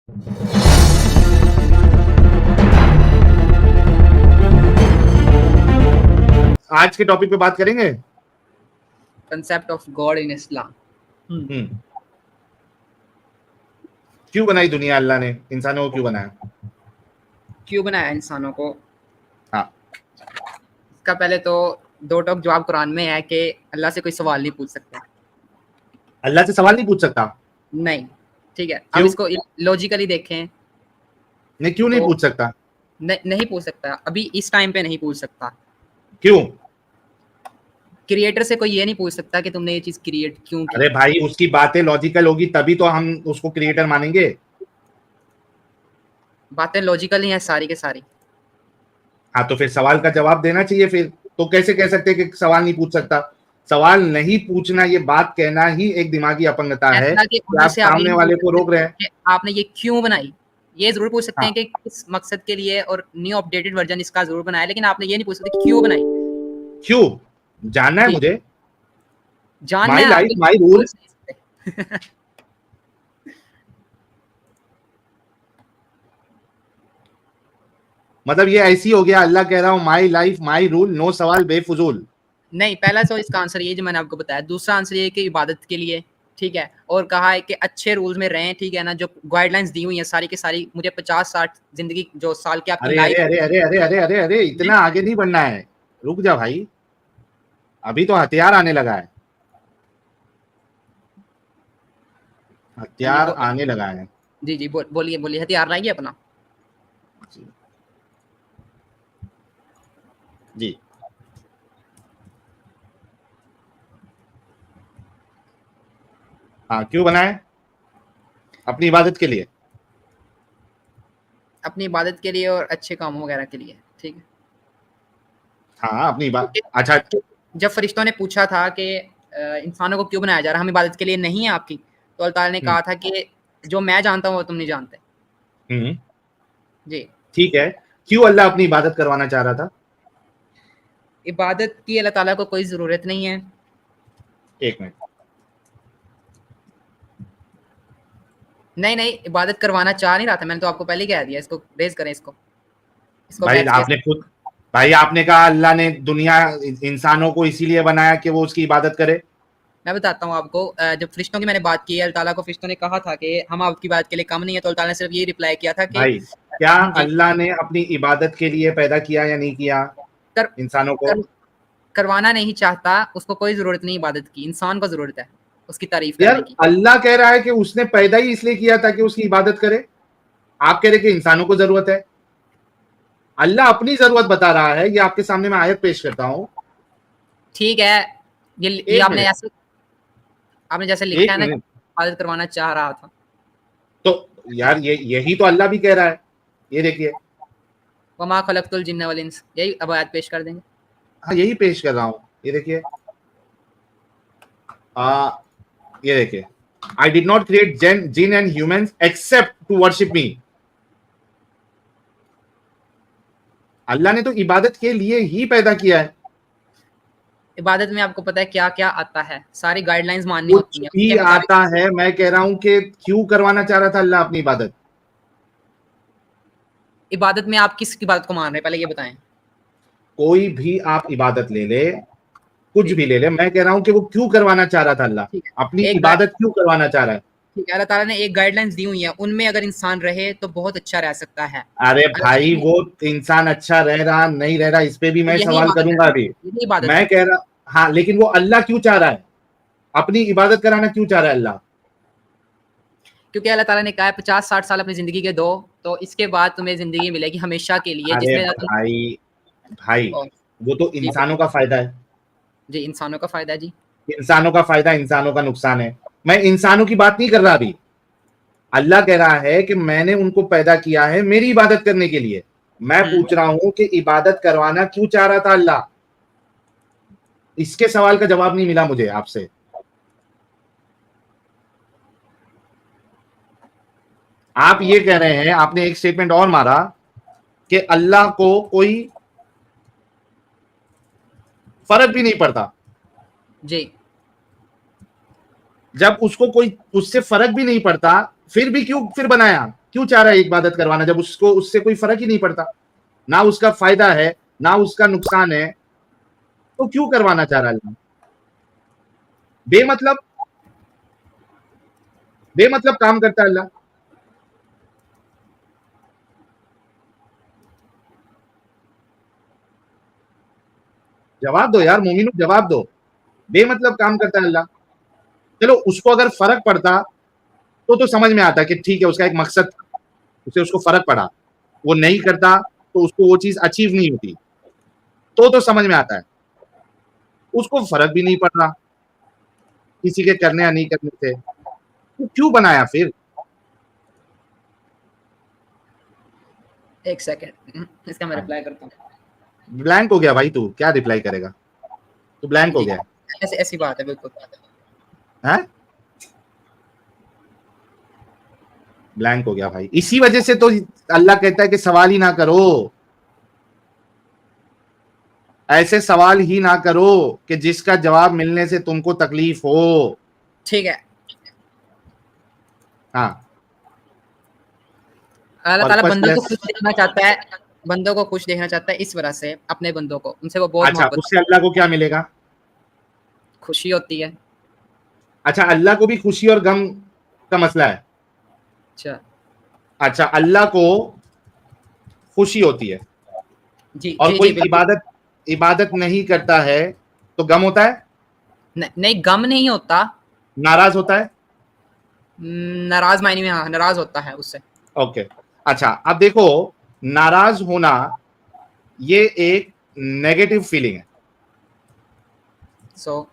आज के टॉपिक पे बात करेंगे कंसेप्ट ऑफ गॉड इन इस्लाम। क्यों बनाई दुनिया अल्लाह ने, इंसानों को क्यों बनाया? क्यों बनाया इंसानों को? हाँ, इसका पहले तो दो टोक जवाब कुरान में है कि अल्लाह से कोई सवाल नहीं पूछ सकता। अल्लाह से सवाल नहीं पूछ सकता? नहीं, ठीक है। अब क्यों? इसको लॉजिकली देखें नहीं, क्यों नहीं तो पूछ सकता? नहीं पूछ सकता। अभी इस टाइम पे नहीं पूछ सकता। क्यों? क्रिएटर से कोई ये नहीं पूछ सकता कि तुमने ये चीज क्रिएट क्यों की। अरे भाई, उसकी बातें लॉजिकल होगी तभी तो हम उसको क्रिएटर मानेंगे। बातें लॉजिकल ही हैं सारी के सारी। हाँ, तो फिर सवाल का जवाब देना चाहिए। फिर तो कैसे कह सकते हैं कि सवाल नहीं पूछ सकता? सवाल नहीं पूछना, ये बात कहना ही एक दिमागी अपंगता है ऐसा कि कि उधर आप से आप ये सामने नहीं वाले पूछ को रोक रहे हैं। सकते कि आपने ये क्यों बनाई। ये जरूर पूछ सकते हाँ, हैं कि किस मकसद के लिए, और न्यू अपडेटेड वर्जन इसका जरूर बनाया, लेकिन आपने ये नहीं पूछ सकते क्यों बनाई। क्यों जानना है जी, मुझे? जानना माई है आप लाइफ बिल्कुल माई रूल। पूछ नहीं सकते। मतलब ये ऐसी हो गया, अल्लाह कह रहा हूं my life my rule, no सवाल बेफुजूल। नहीं, पहला तो इसका आंसर ये जो मैंने आपको बताया। दूसरा आंसर ये कि इबादत के लिए, ठीक है। और कहा है कि अच्छे रूल्स में रहें, ठीक है ना। जो गाइडलाइंस दी हुई हैं सारी की सारी, मुझे 50-60 जिंदगी जो साल की आपकी अरे अरे लाइफ अरे अरे अरे अरे अरे अरे, इतना आगे नहीं बढ़ना है। रुक जा भाई, अभी तो हथियार आने लगा है। जी हथियार आने लगा है। जी जी, बोलिए बोलिए, हथियार लाइए अपना। जी जी। हाँ, क्यों बनाए? अपनी इबादत के लिए। अपनी इबादत के लिए और अच्छे कामों वगैरह के लिए, ठीक है। हाँ, अपनी इबादत। क्योंकि अच्छा। जब फरिश्तों ने पूछा था कि इंसानों को क्यों बनाया जा रहा, हम इबादत के लिए नहीं है आपकी, तो अल्लाह ताला ने हम्म कहा था कि जो मैं जानता हूँ वो तुम नहीं जानते। हम्म, जी। ठीक है। क्यों अल्लाह अपनी इबादत करवाना चाह रहा था? इबादत की अल्लाह ताला को कोई ज़रूरत नहीं है। एक मिनट। नहीं नहीं, इबादत करवाना चाह नहीं रहा था। मैंने तो आपको पहले ही कह दिया। इसको रेज करें, इसको भाई बैच के। आपने खुद, भाई आपने कहा अल्लाह ने दुनिया इंसानों को इसीलिए बनाया कि वो उसकी इबादत करे। मैं बताता हूँ आपको। जब फरिश्तों की मैंने बात की, अल्लाह ताला को फरिश्तों ने कहा था कि हम आपकी बात के लिए कम नहीं है, तो अल्लाह ताला ने सिर्फ ये रिप्लाई किया था कि भाई, क्या जी, अल्लाह ने अपनी इबादत के लिए पैदा किया या नहीं किया कर, इंसानों को? कर, करवाना नहीं चाहता। उसको कोई ज़रूरत नहीं इबादत की। इंसान को ज़रूरत है उसकी तारीफ यार, करने की। अल्लाह कह रहा है कि उसने पैदा ही इसलिए किया था कि उसकी इबादत करे। आप कह रहे कि इंसानों को जरूरत है। अल्लाह अपनी जरूरत बता रहा है। ये आपके सामने मैं आयत पेश करता हूं। ठीक है। ये एक आपने मिनट, ऐसे, आपने जैसे लिखा एक है ना, मिनट। इबादत करवाना चाह रहा था। तो यार, ये यही तो अल्लाह भी कह रहा है। ये देखिए। वमा खलक़तुल जिन्ना वल इंस, यही अब आयत पेश कर देंगे। हाँ, यही पेश कर रहा हूं। ये देखिए। आ, ये देखिए। I did not create jinn and humans except to worship me. अल्लाह ने तो इबादत के लिए ही पैदा किया है। इबादत में आपको पता है क्या क्या आता है? सारी गाइडलाइंस माननी कुछ होती हैं, भी उसके मुताबिक। आता है। मैं कह रहा हूं कि क्यों करवाना चाह रहा था अल्लाह अपनी इबादत? इबादत में आप किस इबादत को मान रहे हैं, पहले ये बताएं। कोई भी आप इबादत ले ले, कुछ ठीक भी ले ले, मैं कह रहा हूं कि वो क्यों करवाना चाह रहा था ठीक है। अल्लाह अपनी एक गाइड इबादत क्यों करवाना चाह रहा है? ठीक है, अल्लाह ताला ने एक गाइडलाइंस दी हुई है, उनमें अगर इंसान रहे तो बहुत अच्छा रह सकता है। अरे अल्लाह ताला भाई, ने, वो इंसान अच्छा रह रहा नहीं रह रहा, इस पे भी तो मैं यही सवाल इबादत है करूंगा ना, अभी। यही इबादत मैं है। कह रहा, हाँ, लेकिन वो अल्लाह क्यों चाह रहा है? अपनी इबादत कराना क्यों चाह रहा है अल्लाह? क्योंकि अल्लाह ताला ने कहा है 50-60 साल अपनी जिंदगी के दो, तो इसके बाद तुम्हें जिंदगी मिलेगी हमेशा के लिए, अरे जिसमें ना तुम। भाई, भाई, और वो तो जी इंसानों का फायदा है। जी, इंसानों का फायदा है जी। इंसानों का फायदा, इंसानों का नुकसान है। मैं इंसानों की बात नहीं कर रहा अभी। अल्लाह कह रहा है कि मैंने उनको पैदा किया है मेरी इबादत करने के लिए। मैं पूछ रहा हूं कि इबादत करवाना क्यों चाह रहा था अल्लाह? इसके सवाल का जवाब नहीं मिला मुझे आपसे। आप ये कह रहे हैं, आपने एक स्टेटमेंट और मारा कि अल्लाह को कोई फर्क भी नहीं पड़ता। जी, जब उसको कोई, उससे फर्क भी नहीं पड़ता, फिर भी क्यों फिर बनाया? क्यों चाह रहा है इबादत करवाना जब उसको उससे कोई फर्क ही नहीं पड़ता, ना उसका फायदा है ना उसका नुकसान है, तो क्यों करवाना चाह रहा है अल्लाह? बेमतलब बेमतलब काम करता है अल्लाह। जवाब दो यार मोमिनो, जवाब दो। बेमतलब काम करता है अल्लाह। चलो उसको अगर फर्क पड़ता तो समझ में आता कि ठीक है उसका एक मकसद था, उसे उसको फर्क पड़ा, वो नहीं करता तो उसको वो चीज अचीव नहीं होती, तो समझ में आता है। उसको फर्क भी नहीं पड़ रहा किसी के करने या नहीं करने से, तो क्यों बनाया फिर? एक सेकंड, इसका मैं रिप्लाई करता हूँ। ब्लैंक हो गया भाई, तू क्या रिप्लाई करेगा? तू ब्लैंक हो जी, गया ऐसी ऐसी बात है, बिल्कुल। है, ब्लैंक हो गया भाई। इसी वजह से तो अल्लाह कहता है कि सवाल ही ना करो, ऐसे सवाल ही ना करो कि जिसका जवाब मिलने से तुमको तकलीफ हो। ठीक है, हाँ, अल्लाह ताला पर्पस बंदों को लेस। खुश देखना चाहता है, बंदों को खुश देखना चाहता है इस वजह से, अपने बंदों को, उनसे वो बहुत अच्छा, मोहब्बत, उससे अल्लाह को क्या मिलेगा? खुशी होती है। अच्छा, अल्लाह को भी खुशी और गम का मसला है। अच्छा अच्छा, अल्लाह को खुशी होती है जी और जी कोई जी, बिल्कुल। इबादत इबादत नहीं करता है तो गम होता है, नहीं, गम नहीं होता, नाराज होता है। नाराज मायने में, हाँ नाराज होता है उससे। ओके, अच्छा अब देखो, नाराज होना ये एक नेगेटिव फीलिंग है, सो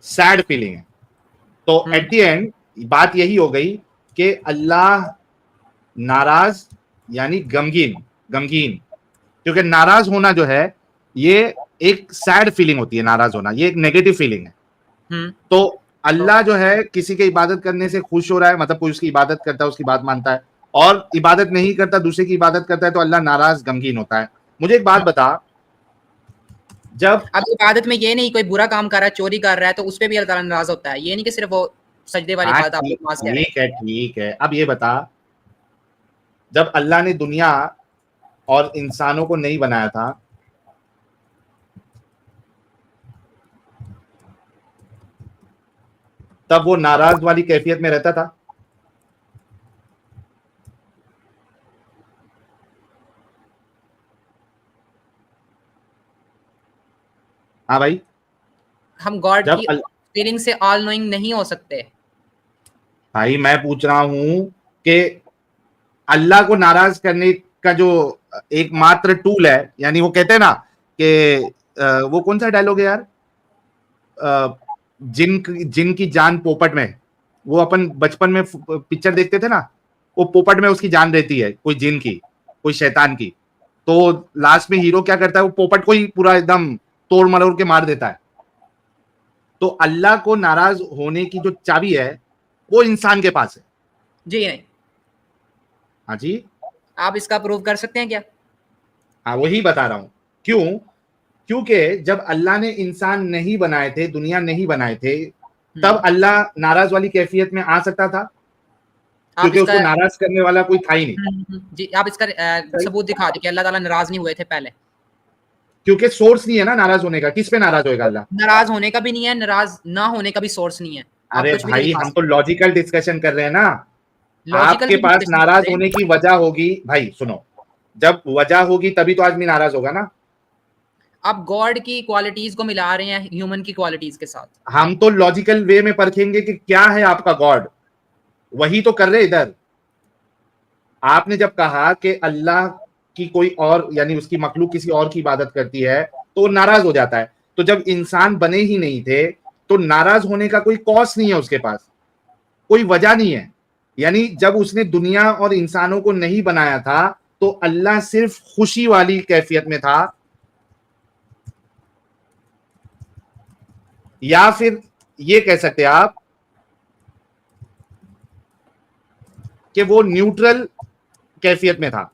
सैड फीलिंग है। तो एट द एंड बात यही हो गई कि अल्लाह नाराज यानी गमगीन, गमगीन, क्योंकि नाराज होना जो है ये एक सैड फीलिंग होती है, नाराज होना ये एक नेगेटिव फीलिंग है। तो अल्लाह जो है किसी के इबादत करने से खुश हो रहा है, मतलब कोई उसकी इबादत करता है उसकी बात मानता है, और इबादत नहीं करता दूसरे की इबादत करता है तो अल्लाह नाराज गमगीन होता है। मुझे एक बात बता, जब अब इबादत में ये नहीं कोई बुरा काम कर रहा है, चोरी कर रहा है, तो उस पे भी अल्लाह ताला नाराज होता है, ये नहीं कि सिर्फ वो सजदे वाली हाँ बात आप लोग नमाज कह रहे हैं। ठीक है, अब ये बता, जब अल्लाह ने दुनिया और इंसानों को नहीं बनाया था, तब वो नाराज वाली कैफियत में रहता था? हाँ भाई, हम गॉड जब की फीलिंग से ऑल नोइंग नहीं हो सकते। भाई मैं पूछ रहा हूं कि अल्लाह को नाराज करने का जो एकमात्र टूल है, यानी वो कहते हैं ना कि वो कौन सा डायलॉग है यार, जिन की जान पोपट में, वो अपन बचपन में पिक्चर देखते थे ना, वो पोपट में उसकी जान रहती है, कोई जिन की, कोई शैतान की, तो लास्ट में हीरो क्या करता है, वो पोपट को ही पूरा एकदम तोड़ मरोड़ के मार देता है। तो अल्लाह को नाराज होने की जो चाबी है वो इंसान के पास है। जी नहीं, हाँ जी, आप इसका प्रूव कर सकते हैं क्या? हाँ वही बता रहा हूं। क्यों? क्योंकि जब अल्लाह ने इंसान नहीं बनाए थे, दुनिया नहीं बनाए थे, तब अल्लाह नाराज वाली कैफियत में आ सकता था? आप क्योंकि इसका उसको नाराज करने वाला कोई था ही नहीं। जी, आप इसका सबूत दिखा दीजिए कि अल्लाह ताला नाराज नहीं हुए थे पहले। क्योंकि सोर्स नहीं है ना नाराज होने का, किस पे नाराज होएगा अल्लाह? नाराज होने का भी नहीं है, नाराज ना होने का भी सोर्स नहीं है। आप अरे कुछ भी नहीं भाई दिखा हम तो सकते। लॉजिकल डिस्कशन कर रहे हैं ना। लॉजिकल आपके भी पास डिस्कशन कर नाराज रहे होने हैं। की वजह होगी, भाई सुनो, जब वजह होगी तभी तो आदमी नाराज होगा ना। आप गॉड की क्वालिटीज को मिला रहे हैं ह्यूमन की क्वालिटीज के साथ। हम तो लॉजिकल वे में परखेंगे कि क्या है आपका गॉड, वही तो कर रहे इधर। आपने जब कहा कि अल्लाह की कोई और, यानी उसकी मखलूक किसी और की इबादत करती है तो वो नाराज हो जाता है, तो जब इंसान बने ही नहीं थे तो नाराज होने का कोई कॉज नहीं है उसके पास, कोई वजह नहीं है। यानी जब उसने दुनिया और इंसानों को नहीं बनाया था तो अल्लाह सिर्फ खुशी वाली कैफियत में था, या फिर ये कह सकते हैं आप कि वो न्यूट्रल कैफियत में था,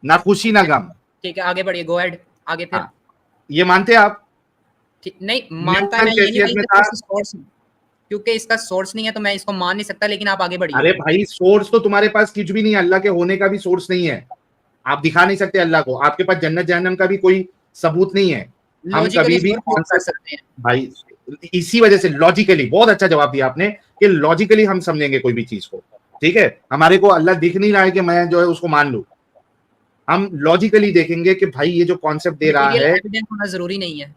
ना खुशी ना गम। ठीक है, आगे बढ़िए, गो अहेड, आगे फिर। हाँ, ये मानते हैं आप? नहीं मानता है न्यूट्रल मैं, ये नहीं कैफियत कहीं में से था, कोई सोर्स क्योंकि इसका सोर्स नहीं है तो मैं इसको मान नहीं सकता, लेकिन आप आगे बढ़िए। अरे भाई सोर्स तो तुम्हारे पास कुछ भी नहीं है, अल्लाह के होने का भी सोर्स नहीं है, आप दिखा नहीं सकते अल्लाह को, आपके पास जन्नत जहन्नम का भी कोई सबूत नहीं है। हम लॉजिकली कभी भी इसको प्रूव कर कॉन्सेप्ट, सकते हैं। भाई इसी वजह से लॉजिकली, बहुत अच्छा जवाब दिया आपने कि लॉजिकली हम समझेंगे कोई भी चीज को, ठीक है, हमारे को अल्लाह दिख नहीं रहा है कि मैं जो है उसको मान लूं, हम लॉजिकली देखेंगे कि भाई ये जो कॉन्सेप्ट दे रहा मटेरियल है। एविडेंस होना जरूरी नहीं है।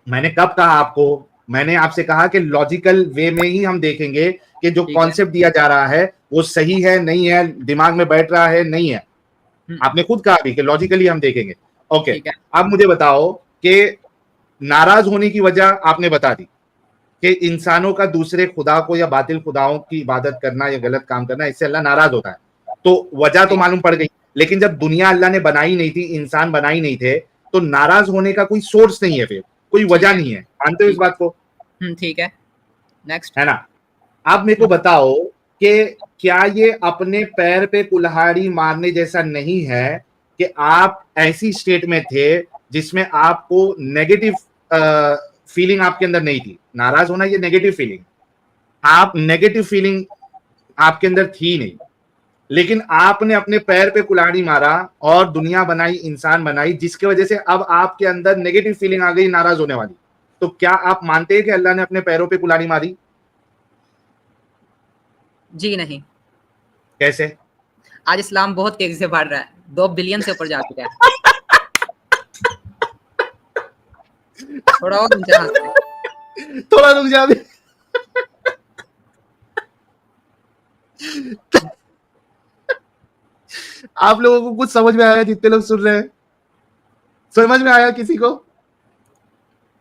मैंने कब कहा आपको, मैंने आपसे कहा कि लॉजिकल वे में ही हम देखेंगे कि जो ठीक है। कॉन्सेप्ट दिया जा रहा है वो सही है नहीं है, दिमाग में बैठ रहा है नहीं है, आपने खुद कहा भी कि लॉजिकली हम देखेंगे। ओके, ठीक है। अब मुझे बताओ कि नाराज होने की वजह आपने बता दी कि इंसानों का दूसरे खुदा को या बातिल खुदाओं की इबादत करना या गलत काम करना, इससे अल्लाह नाराज होता है, तो वजह तो ठीक। मालूम पड़ गई। लेकिन जब दुनिया अल्लाह ने बनाई नहीं थी, इंसान बनाई नहीं थे, तो नाराज होने का कोई सोर्स नहीं है, फिर कोई ठीक वजह है। नहीं है, मानते हो इस ठीक बात को? है। ठीक है। नेक्स्ट। है ना? आप मेरे को बताओ कि क्या ये अपने पैर पे कुल्हाड़ी मारने जैसा नहीं है कि आप ऐसी स्टेट में थे जिसमें आपको नेगेटिव फीलिंग आपके अंदर नहीं थी, नाराज होना ये नेगेटिव फीलिंग, आप नेगेटिव फीलिंग आपके अंदर थी नहीं, लेकिन आपने अपने पैर पे कुल्हाड़ी मारा और दुनिया बनाई, इंसान बनाई, जिसकी वजह से अब आपके अंदर नेगेटिव फीलिंग आ गई नाराज होने वाली। तो क्या आप मानते हैं कि अल्लाह ने अपने पैरों पे कुल्हाड़ी मारी? जी नहीं। कैसे? आज इस्लाम बहुत तेजी से बढ़ रहा है, 2 बिलियन से ऊपर जा चुका है। थोड़ा और ऊंचा हंसते। थोड़ा रुक जा भी। आप लोगों को कुछ समझ में आया? जितने लोग सुन रहे हैं, समझ में आया किसी को?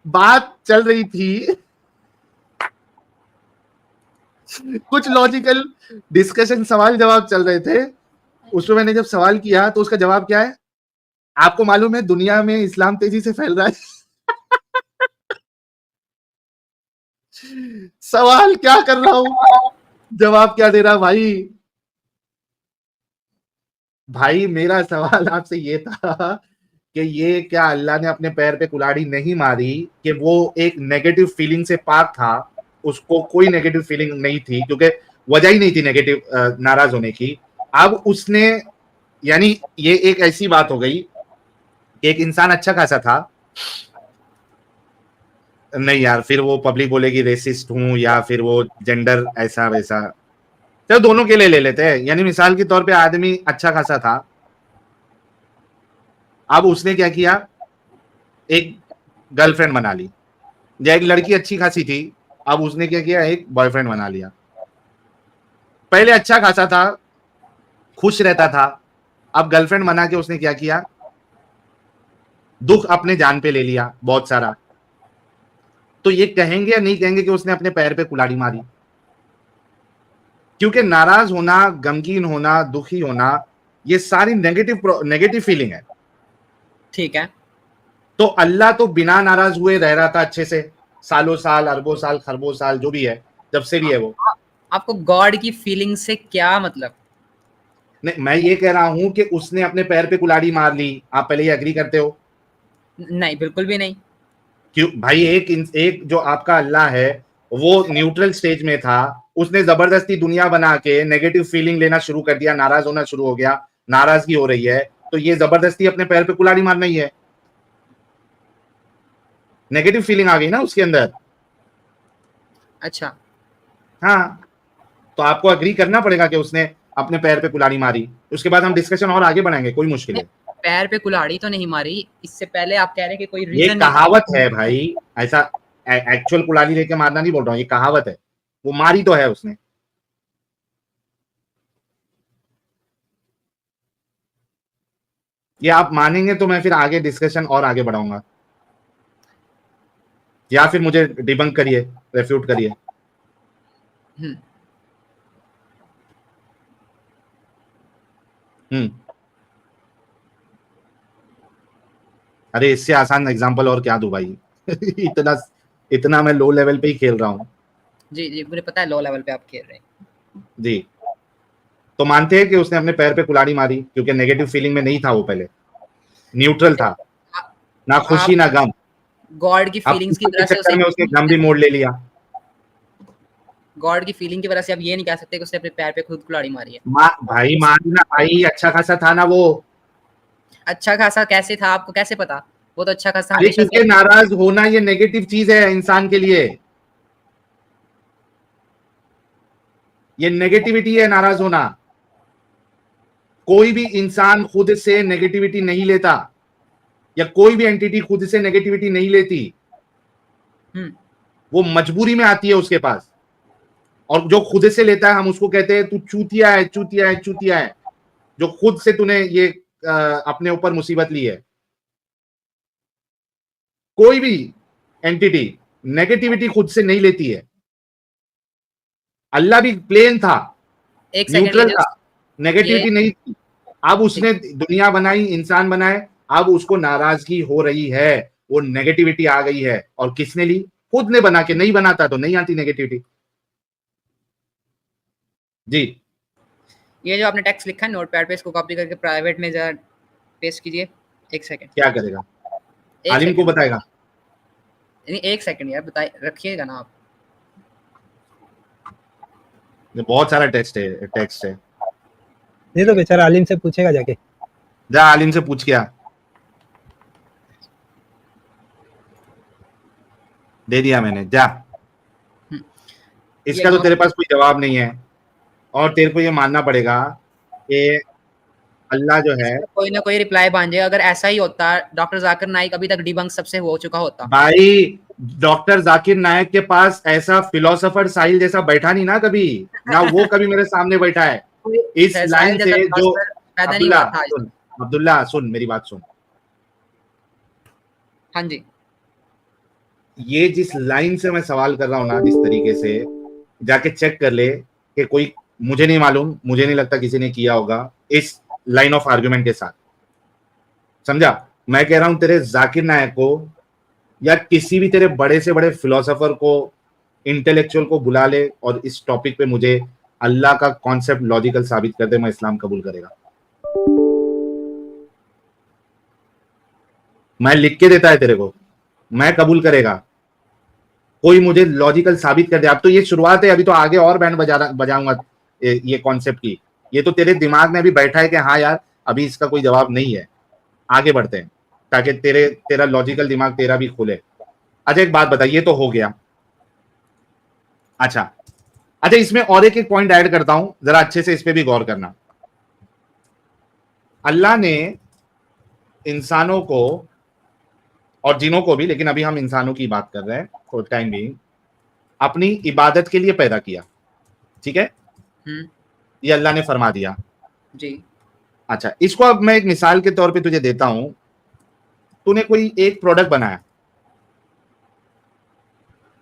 बात चल रही थी, कुछ लॉजिकल डिस्कशन, सवाल जवाब चल रहे थे, उसमें मैंने जब सवाल किया तो उसका जवाब क्या है? आपको मालूम है दुनिया में इस्लाम तेजी से फैल रहा है। सवाल क्या कर रहा हूं, जवाब क्या दे रहा भाई? भाई मेरा सवाल आपसे ये था कि ये क्या अल्लाह ने अपने पैर पे कुल्हाड़ी नहीं मारी कि वो एक नेगेटिव फीलिंग से पाक था, उसको कोई नेगेटिव फीलिंग नहीं थी, क्योंकि वजह ही नहीं थी नेगेटिव नाराज होने की। अब उसने, यानी ये एक ऐसी बात हो गई कि एक इंसान अच्छा खासा था, नहीं यार फिर वो पब्लिक बोलेगी रेसिस्ट हूं या फिर वो जेंडर ऐसा वैसा, तो दोनों के लिए ले लेते हैं। यानी मिसाल के तौर पे आदमी अच्छा खासा था, अब उसने क्या किया, एक गर्लफ्रेंड बना ली, या एक लड़की अच्छी खासी थी, अब उसने क्या किया, एक बॉयफ्रेंड बना लिया। पहले अच्छा खासा था, खुश रहता था, अब गर्लफ्रेंड बना के उसने क्या किया, दुख अपने जान पे ले लिया बहुत सारा। तो ये कहेंगे या नहीं कहेंगे कि उसने अपने पैर पे कुल्हाड़ी मारी? क्योंकि नाराज होना, गमगीन होना, दुखी होना, ये सारी नेगेटिव फीलिंग है। ठीक है। तो अल्लाह तो बिना नाराज हुए रह रहा था अच्छे से, सालों साल, अरबों साल, खरबों साल, जो भी है, जब से भी है वो। आपको गॉड की फीलिंग से क्या मतलब? नहीं, मैं ये कह रहा हूं कि उसने अपने पैर पे कुल्हाड़ी मार ली, आप पहले ये एग्री करते हो? नहीं, बिल्कुल भी नहीं। क्यों भाई? एक जो आपका अल्लाह है वो न्यूट्रल स्टेज में था, उसने जबरदस्ती दुनिया बना के नेगेटिव फीलिंग लेना शुरू कर दिया, नाराज होना शुरू हो गया, नाराजगी हो रही है, तो ये जबरदस्ती अपने पैर पे कुल्हाड़ी मारना ही है, नेगेटिव फीलिंग आ गई ना उसके अंदर। अच्छा। हाँ, तो आपको अग्री करना पड़ेगा कि उसने अपने पैर पे कुल्हाड़ी मारी, उसके बाद हम डिस्कशन और आगे बढ़ाएंगे, कोई मुश्किल है। पैर पे कुल्हाड़ी तो नहीं मारी, इससे पहले आप कह रहे हैं कि कोई ये रीजन नहीं था। कहावत है भाई, ऐसा एक्चुअल कुल्हाड़ी लेके मारना नहीं बोल रहा हूँ, ये कहावत है, वो मारी तो है उसने। ये आप मानेंगे तो मैं फिर आगे डिस्कशन और आगे बढ़ाऊंगा, या फिर मुझे डिबंक करिए, रेफ्यूट करिए। अरे इससे आसान एग्जांपल और क्या दूं भाई? इतना इतना मैं लो लेवल पे ही खेल रहा हूँ। जी जी, मुझे पता है लो लेवल पे आप खेल रहे हैं। जी, तो मानते हैं कि उसने अपने पैर पे कुल्हाड़ी मारी क्योंकि नेगेटिव फीलिंग में नहीं था, वो पहले न्यूट्रल था, ना तो खुशी आप ना गम। गॉड की अब फीलिंग्स की खुशी के तरह से उसे चक्कर में उसने गम भी मोड़ ले लिया। गॉड की फीलिंग की वजह से आप ये नहीं कह सकते कि उसने अपने पैर पे खुद कुल्हाड़ी मारी है। भाई मारना भाई, अच्छा खासा था ना वो। अच्छा खासा कैसे था, आपको कैसे पता? वो तो अच्छा खासा अरे हमेशा से। क्योंकि नाराज होना ये नेगेटिव चीज है इंसान के लिए, ये नेगेटिविटी है नाराज होना। कोई भी इंसान खुद से नेगेटिविटी नहीं लेता, या कोई भी एंटिटी खुद से नेगेटिविटी नहीं लेती, वो मजबूरी में आती है उसके पास। और जो खुद से लेता है हम उसको कहते हैं तू चूतिया है, चूतिया है, चूतिया है, जो खुद से तूने ये अपने ऊपर मुसीबत ली है। कोई भी एंटिटी नेगेटिविटी खुद से नहीं लेती है। अल्लाह भी प्लेन था, एक सेकंड, न्यूट्रल था, नेगेटिविटी ये नहीं थी। अब उसने दुनिया बनाई, इंसान बनाए, अब उसको नाराजगी हो रही है, वो नेगेटिविटी आ गई है। और किसने ली? खुद ने बना के। नहीं बनाता तो नहीं आती नेगेटिविटी। जी ये जो आपने टेक्स्ट लिखा है नोटपैड पे, इसको कॉपी करके प्राइवेट में जरा पेस्ट कीजिए। एक सेकंड, क्या करेगा? एक आलिम को सेकंड, बताएगा? नहीं एक सेकंड यार, बताइए, रखिएगा ना आप। बहुत सारा टेक्स्ट है। ये तो बेचारा आलिम से पूछेगा जाके। जा आलिम से पूछ क्या, दे दिया मैंने, जा। इसका तो तेरे पास कोई जवाब नहीं है, और तेरे को ये मानना पड़ेगा कि अल्लाह जो है, कोई ना कोई रिप्लाई बन जाएगा। अगर ऐसा ही होता, डॉक्टर जाकिर नाइक अभी तक डिबंक सबसे हो चुका होता। भाई डॉक्टर जाकिर नायक के पास ऐसा फिलोसोफर साहिल जैसा बैठा नहीं ना कभी, ना वो कभी मेरे सामने बैठा है। इस लाइन से जो पैदा नहीं हुआ था। अब्दुल्ला सुन मेरी बात सुन, हाँ जी, ये जिस लाइन से मैं सवाल कर रहा हूं ना, जिस तरीके से, जाके चेक कर ले कि कोई, मुझे नहीं मालूम, मुझे नहीं लगता किसी ने किया होगा इस लाइन ऑफ आर्ग्यूमेंट के साथ। समझा? मैं कह रहा हूं तेरे जाकिर नायक को या किसी भी तेरे बड़े से बड़े फिलोसोफर को, इंटेलेक्चुअल को बुला ले और इस टॉपिक पे मुझे अल्लाह का कॉन्सेप्ट लॉजिकल साबित कर दे, मैं इस्लाम कबूल करेगा। मैं लिख के देता है तेरे को, मैं कबूल करेगा। कोई मुझे लॉजिकल साबित कर दे। अब तो ये शुरुआत है, अभी तो आगे और बैंड बजाऊंगा ये कॉन्सेप्ट की। ये तो तेरे दिमाग में अभी बैठा है कि हाँ यार अभी इसका कोई जवाब नहीं है, आगे बढ़ते हैं ताकि तेरा लॉजिकल दिमाग तेरा भी खुले। अच्छा एक बात बताइए, तो हो गया। अच्छा इसमें और एक पॉइंट ऐड करता हूं, जरा अच्छे से इस पे भी गौर करना। अल्लाह ने इंसानों को और जिनों को भी, लेकिन अभी हम इंसानों की बात कर रहे हैं फॉर टाइम बीइंग, अपनी इबादत के लिए पैदा किया। ठीक है, ये अल्लाह ने फरमा दिया जी। अच्छा, इसको अब मैं एक मिसाल के तौर पे तुझे देता हूं। तूने कोई एक प्रोडक्ट बनाया,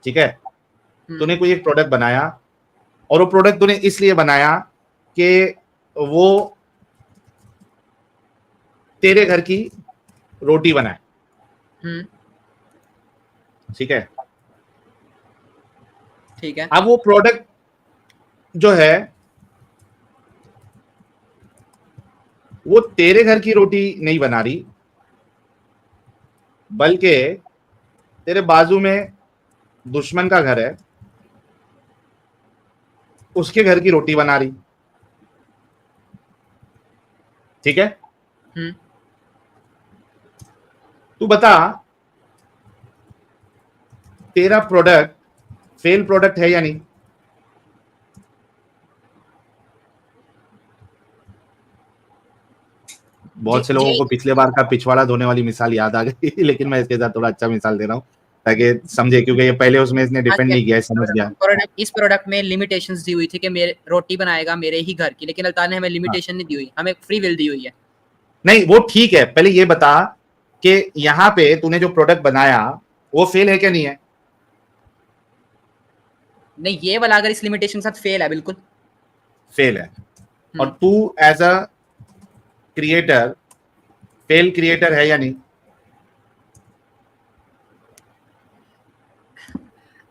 ठीक है, तूने कोई एक प्रोडक्ट बनाया, और वो प्रोडक्ट तूने इसलिए बनाया कि वो तेरे घर की रोटी बनाए। ठीक है, ठीक है। अब वो प्रोडक्ट जो है वो तेरे घर की रोटी नहीं बना रही, बल्कि तेरे बाजू में दुश्मन का घर है, उसके घर की रोटी बना रही। ठीक है, तू बता तेरा प्रोडक्ट फेल प्रोडक्ट है या नहीं? बहुत से लोगों को पिछले बार का पिछवाड़ा धोने वाली मिसाल याद आ गई लेकिन मैं इसके साथ थोड़ा अच्छा मिसाल दे रहा हूँ ताकि समझे, क्योंकि ये पहले उसमें इसने डिपेंड नहीं किया है, समझ गया। इस प्रोडक्ट में लिमिटेशंस दी हुई थी कि मेरे रोटी बनाएगा मेरे ही घर की, लेकिन अल्लाह ने हमें लिमिटेशन नहीं दी हुई, हमें फ्री विल दी हुई है। नहीं वो ठीक है, पहले ये बता कि यहाँ पे तूने जो प्रोडक्ट बनाया वो फेल है क्या नहीं है? नहीं, ये वाला अगर इस लिमिटेशन के साथ फेल है, बिल्कुल फेल है। और तू as a creator fail creator है या नहीं?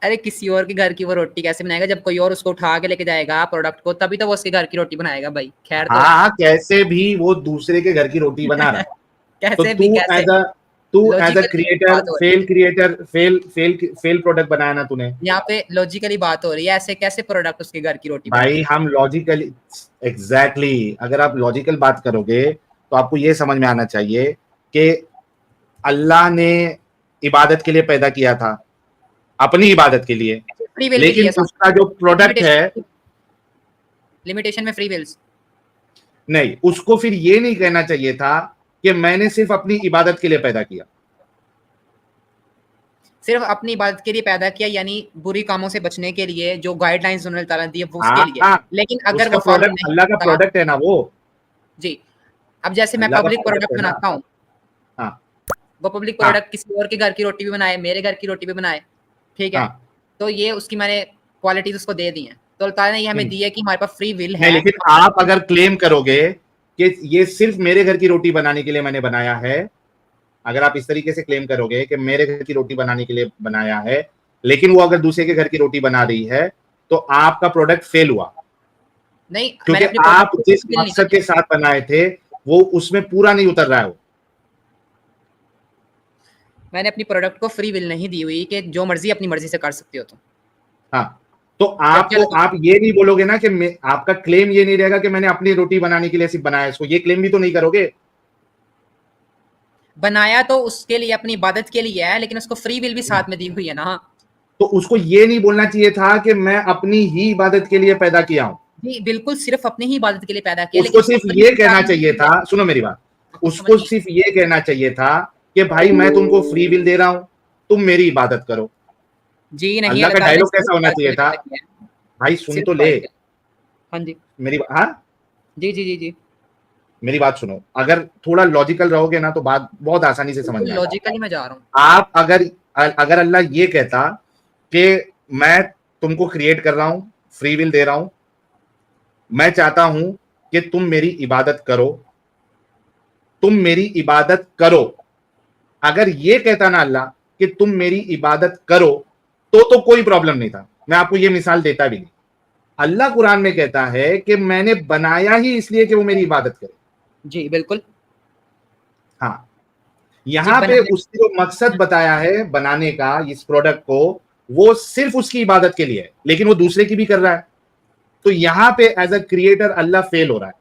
अरे किसी और के घर की वो रोटी कैसे बनाएगा जब कोई और उसको उठा के लेके जाएगा प्रोडक्ट को, तभी तो वो उसके घर की रोटी बनाएगा भाई। खैर, हाँ कैसे भी वो दूसरे के घर की रोटी बना रहा है। कैसे तो भी तू कैसे? तू as a logically creator fail product बनाया ना तूने। यहाँ पे लॉजिकली बात हो रही है, ऐसे कैसे प्रोडक्ट उसके घर की रोटी भाई हम लॉजिकली एग्जैक्टली अगर आप लॉजिकल बात करोगे तो आपको ये समझ में आना चाहिए कि अल्लाह ने इबादत के लिए पैदा किया था, अपनी इबादत के लिए, फ्री विल भी लेकिन दिया उसका जो प्रोडक्ट है लिमिटेशन में फ्री विल्स। नहीं, उसको फिर ये नहीं कहना चाहिए था कि मैंने सिर्फ अपनी इबादत के लिए पैदा किया। सिर्फ अपनी इबादत के लिए पैदा किया, यानी बुरी कामों से बचने के लिए जो गाइडलाइंस उन्होंने ताला दी है वो उसके लिए। लेकिन अगर उसका वो फॉलो प्रोडक्ट नहीं अल्लाह का करता, प्रोडक्ट है ना वो। जी, अब जैसे मैं अल्लाह का पब्लिक प्रोडक्ट प्रोडक्ट है ना। बनाता हूँ, हाँ वो पब्लिक हाँ प्रोडक्ट किसी और के घर की रोटी भी बनाए, मेरे घर की रोटी भी बनाए, ठीक है, हाँ तो ये उसकी मैंने क्वालिटीज उसको दे दी हैं, तो अल्लाह ताला ने ये हमें दी है कि हमारे पास फ्री विल नहीं, है। लेकिन आप अगर क्लेम करोगे कि ये सिर्फ मेरे घर की रोटी बनाने के लिए मैंने बनाया है, अगर आप इस तरीके से क्लेम करोगे कि मेरे घर की रोटी बनाने के लिए बनाया है, लेकिन वो अगर दूसरे के घर की रोटी बना रही है, तो आपका प्रोडक्ट फेल हुआ, नहीं, क्योंकि मैंने अपने आप प्रोडक्ट को जिस फ्री विल नहीं मकसद के दिया। साथ बनाए थे वो उसमें पूरा नहीं उतर रहा है वो। मैंने अपनी प्रोडक्ट को फ्री विल नहीं दी हुई कि जो मर्जी अपनी मर्जी से कर सकते हो तुम। हाँ, तो आपको आप ये नहीं बोलोगे ना कि आपका क्लेम ये नहीं रहेगा कि मैंने अपनी रोटी बनाने के लिए सिर्फ बनाया इसको, ये क्लेम भी तो नहीं करोगे। बनाया तो उसके लिए, अपनी इबादत के लिए है, लेकिन उसको फ्री विल भी साथ में दी हुई है ना। तो उसको ये नहीं बोलना चाहिए था कि मैं अपनी ही इबादत के लिए पैदा किया हूं। जी बिल्कुल, सिर्फ अपनी ही इबादत के लिए पैदा किया, उसको सिर्फ ये कहना चाहिए था, सुनो मेरी बात, उसको समझिए। सिर्फ ये कहना चाहिए था कि भाई मैं तुमको फ्री विल दे रहा हूं, तुम मेरी इबादत करो। जी नहीं, अल्लाह का ताला ने डायलॉग सिर्फ कैसा होना इबादत के चाहिए लिए था, पैदा किया है, भाई सुन सिर्फ तो ले इबादत के लिए। हाँ जी, मेरी हाँ जी जी जी जी, मेरी बात सुनो, अगर थोड़ा लॉजिकल रहोगे ना तो बात बहुत आसानी से समझ में बिल्कुल आएगी। लॉजिकली मैं जा रहा हूँ। आप अगर अगर अल्लाह ये कहता कि मैं तुमको क्रिएट कर रहा हूं, फ्री विल दे रहा हूं, मैं चाहता हूं कि तुम मेरी इबादत करो, तुम मेरी इबादत करो, अगर ये कहता ना अल्लाह कि तुम मेरी इबादत करो, तो कोई प्रॉब्लम नहीं था, मैं आपको ये मिसाल देता भी नहीं। अल्लाह कुरान में कहता है कि मैंने बनाया ही इसलिए कि वो मेरी इबादत करे। जी बिल्कुल। हाँ, यहां पे उसने जो मकसद बताया है बनाने का इस प्रोडक्ट को, वो सिर्फ उसकी इबादत के लिए है, लेकिन वो दूसरे की भी कर रहा है, तो यहां पे as a creator Allah fail हो रहा है।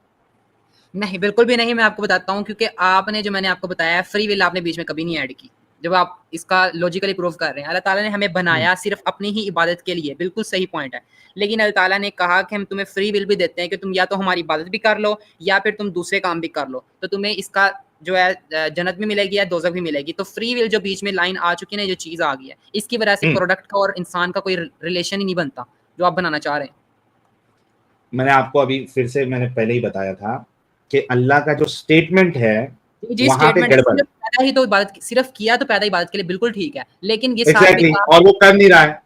नहीं, बिल्कुल भी नहीं, मैं आपको बताता हूँ, क्योंकि आपने जो मैंने आपको बताया फ्री विल आपने बीच में कभी नहीं ऐड की, जब आप इसका लॉजिकली प्रूव कर रहे हैं। अल्लाह ताला ने हमें बनाया सिर्फ अपनी ही इबादत के लिए, बिल्कुल सही पॉइंट है, लेकिन अल्लाह ताला ने कहा कि हम तुम्हें फ्री विल भी देते हैं कि तुम या तो हमारी इबादत भी कर लो या फिर तुम दूसरे काम भी कर लो, तो तुम्हें इसका जो है जन्नत भी मिलेगी या दोज़ख भी मिलेगी। तो फ्री विल जो बीच में लाइन आ चुकी है ना, जो चीज़ आ गई है, इसकी वजह से प्रोडक्ट का और इंसान का कोई रिलेशन ही नहीं बनता जो आप बनाना चाह रहे हैं। मैंने आपको अभी फिर से मैंने पहले ही बताया था कि अल्लाह का जो स्टेटमेंट है जी वहां पे स्टेटमेंट गड़बड़ है। पैदा ही तो इबादत, सिर्फ किया तो पैदा इबादत के लिए, बिल्कुल ठीक है, लेकिन ये साथ में एग्जैक्टली, कहा, और वो कर नहीं रहा है,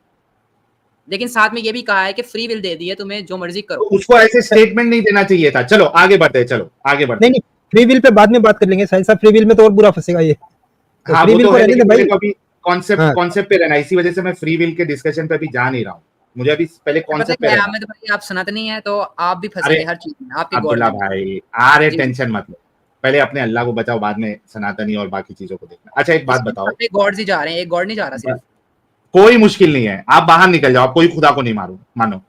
लेकिन साथ में ये भी कहा है कि फ्री विल दे दी है, तुम्हें जो मर्जी तो करो। उसको ऐसे स्टेटमेंट नहीं देना चाहिए था। चलो आगे बढ़ते हैं, चलो आगे बढ़ते नहीं नहीं, फ्री विल पे बाद में बात कर लेंगे साहिल साहब, फ्री विल में तो और बुरा फंसेगा ये। तो हाँ फ्री वो विल तो को है, रहने दे लेकिन भाई। मुझे तो अभी हाँ कॉन्सेप्ट पे रहना है, इसी वजह से मैं फ्री विल के डिस्कशन पे अभी जा नहीं रहा हूँ, मुझे अभी पहले पता कॉन्सेप्ट पे क्या है, रहना आप है। में तो भाई आप सनातनी है, तो आप भी अरे फंसेंगे हर चीज में, आपके गॉड अब्दुल्ला में। भाई, अरे जी टेंशन मत लो, पहले अपने अल्लाह को बचाओ, बाद में सनातनी और बाकी चीजों को देखना। अच्छा एक बात इसमें बताओ, सारे गॉड्स ही जा रहे हैं, एक गॉड नहीं जा रहा सिर्फ। कोई मुश्किल नहीं है, आप बाहर निकल जाओ, आप कोई खुदा को नहीं मानो।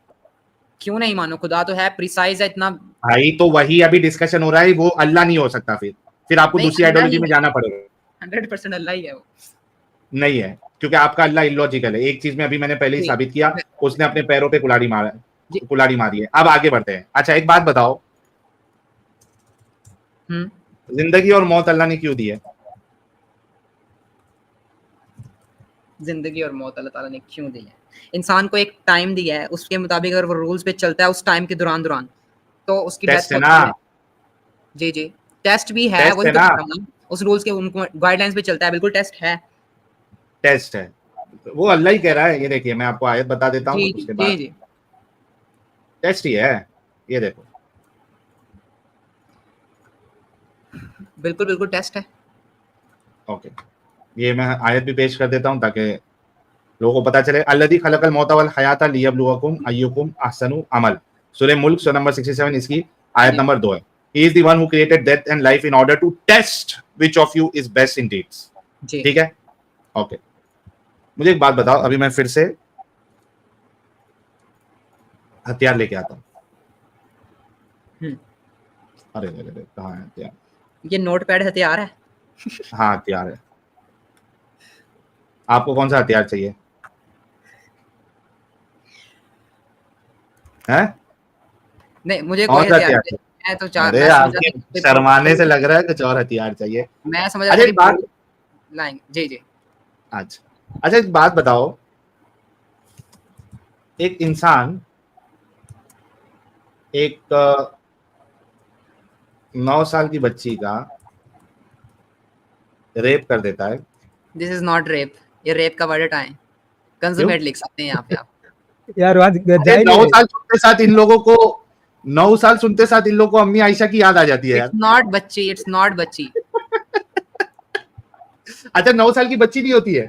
क्यों नहीं मानो, खुदा तो है, प्रिसाइज है इतना। भाई तो वही अभी डिस्कशन हो रहा है, वो अल्लाह नहीं हो सकता, फिर आपको नहीं, दूसरी अल्लाह आइडियोलॉजी ही में जाना पड़ेगा। 100% अल्लाह ही है वो। नहीं है, क्योंकि आपका अल्लाह इलॉजिकल है, एक चीज में अभी मैंने पहले ही जी साबित किया, उसने अपने पैरों पे जी। कुल्हाड़ी मारी है। अब आगे बढ़ते हैं। अच्छा एक बात बताओ, जिंदगी और मौत अल्लाह ने क्यों दी है? जिंदगी और मौत अल्लाह ताला ने क्यों दी है? इंसान को एक टाइम दिया है, उसके मुताबिक अगर वो रूल्स पे चलता है उस टाइम के दौरान तो उसकी टेस्ट डेथ है होती ना, है। जी जी, टेस्ट भी है, टेस्ट वही है तो ना, कह रहा हूँ ना, उस रूल्स के उनको गाइडलाइंस पे चलता है, बिल्कुल टेस्ट है। टेस्ट है, वो अल्लाह ही कह रहा है। ये देखिए मैं आपको आयत बता देता हूँ, जी जी उसके जी बाद जी, टेस्ट ही है, ये देखो। बिल्कुल बिल्कुल टेस्ट है। ओके, ये मैं आयत भी पेश कर देता हूँ ताकि लोगों को पता चले। अल्लज़ी खलक़ल मौत वल हयाता लियब्लुवकुम अय्युकुम अहसनु अमल, सूरह मुल्क सूरह नंबर 67, इसकी आयत नंबर 2 है। He is the one who created death and life in order to test which of you is best in deeds. जी ठीक है, ओके। मुझे एक बात बताओ, अभी मैं फिर से हथियार लेके आता हूँ। हम्म, अरे अरे अरे, कहाँ है हथियार? ये नोटपैड हथियार है। हाँ, हथियार है। आपको कौन सा हथियार चाहिए है? नहीं, मुझे कौन कोई सा हथियार हथियार नहीं चाहिए? चाहिए। मैं तो चाह अरे मैं समझ रहा आपके था कि कोई शर्माने से कोई लग रहा है कुछ और हथियार चाहिए। मैं समझ रहा अच्छा था कि एक बात, लाएंगे। जी जी। अच्छा एक बात बताओ, एक इंसान एक 9 साल की बच्ची का रेप कर देता है, दिस इज नॉट रेप। ये रेप का वर्ड हटाएं। क्यों? कंज्यूमेट लिख सकते हैं यहाँ पे आप। यार वहाँ जा अरे ही नहीं नौ रहे। साल सुनते साथ इन लोगों को 9 साल सुनते साथ इन लोगों को अम्मी आयशा की याद आ जाती है इट्स यार। नॉट बच्ची, इट्स नॉट बच्ची। अच्छा 9 साल की बच्ची नहीं होती है?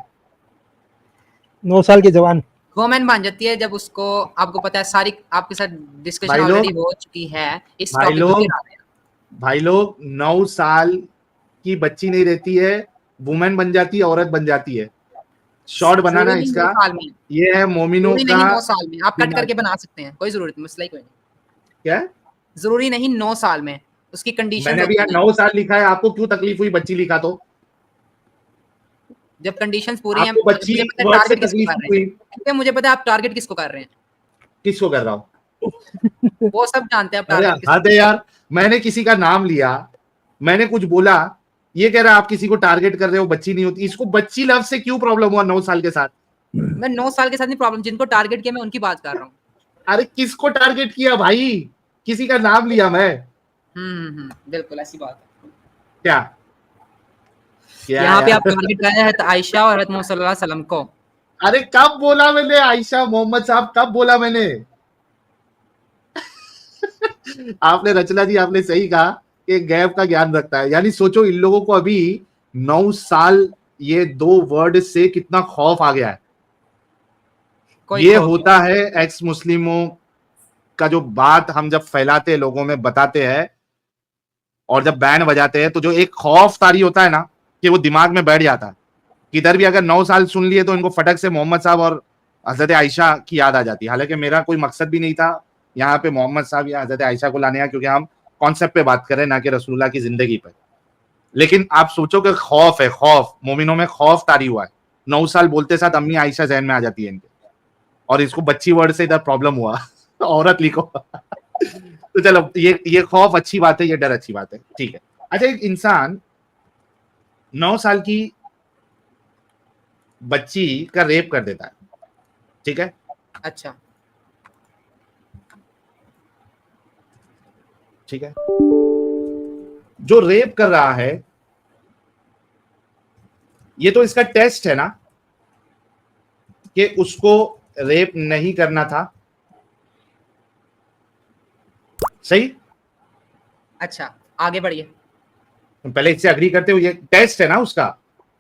9 साल के जवान। वोमेन बन जाती है जब उसको, आपको पता है सारी आपके साथ डिस्कशन भाई ऑलरेडी लोग, हो चुकी है। इस भाई टॉपिक पे फिर लोग, आ रहे हैं। भाई लोग, 9 साल की बच्ची नहीं रहती है, वुमेन बन जाती है, औरत बन जाती है। शॉर्ट बनाना जरूरी नहीं 9 इसका साल में। ये है मोमिनों जरूरी का नहीं 9 साल में, आप कट दिमाग। करके बना सकते हैं, कोई जरूरत मसला ही कोई नहीं। क्या? जरूरी नहीं 9 साल में, उसकी कंडीशंस मैंने अभी यहाँ होती हैं। 9 साल लिखा है, आपको क्यों तकलीफ हुई बच्ची लिखा तो? जब कंडीशंस पूरी हैं, आपको बच्ची मुझे पता है वर्ड से टारगेट किसको तकलीफ कर रहे हुई? हैं। क्योंकि मुझे पता है आप टारगेट किसको कर रहे हैं। किसको कर रहा हूँ? वो सब जानते हैं आप अरे टारगेट किसको। हद है यार, मैंने किसी का नाम लिया, मैंने कुछ बोला, ये कह रहा है आप किसी को टारगेट कर रहे हो, बच्ची नहीं होती। इसको बच्ची लव से क्यों प्रॉब्लम हुआ 9 साल के साथ? मैं 9 साल के साथ नहीं प्रॉब्लम, जिनको टारगेट किया मैं उनकी बात कर रहा हूँ। अरे किसको टारगेट किया भाई? किसी का नाम लिया मैं? बिल्कुल ऐसी बात है। क्या? क्या यहाँ पे आप यार? टारगेट कर रहे हैं आयशा और हज़रत मोहम्मद सल्लल्लाहु अलैहि वसल्लम को। अरे कब बोला मैंने आयशा मोहम्मद साहब, कब बोला मैंने? आपने रचना जी, आपने सही कहा कि गैप का ज्ञान रखता है। यानी सोचो इन लोगों को अभी 9 साल, ये 2 वर्ड से कितना खौफ आ गया है। कोई ये खौफ होता है एक्स मुस्लिमों का जो बात हम जब फैलाते हैं, लोगों में बताते हैं और जब बैंड बजाते हैं, तो जो एक खौफ तारी होता है ना, कि वो दिमाग में बैठ जाता है। किधर भी अगर 9 साल सुन लिए तो इनको फटक से मोहम्मद साहब और हजरत आयशा की याद आ जाती है। हालांकि मेरा कोई मकसद भी नहीं था यहाँ पे मोहम्मद साहब या हजरत आयशा को लाने का, क्योंकि हम कॉन्सेप्ट पे बात करें ना कि रसूलुल्लाह की जिंदगी पर। लेकिन आप सोचो कि खौफ है, खौफ मोमिनों में खौफ तारी हुआ है। 9 साल बोलते साथ अम्मी आयशा जहन में आ जाती है इनके, और इसको बच्ची वर्ड से इधर प्रॉब्लम हुआ। औरत लिखो। तो चलो, ये खौफ अच्छी बात है, ये डर अच्छी बात है, ठीक है। अच्छा एक इंसान 9 साल की बच्ची का रेप कर देता है, ठीक है? अच्छा, ठीक है, जो रेप कर रहा है, ये तो इसका टेस्ट है ना कि उसको रेप नहीं करना था, सही? अच्छा, आगे बढ़िए। पहले इससे अग्री करते हो, ये टेस्ट है ना उसका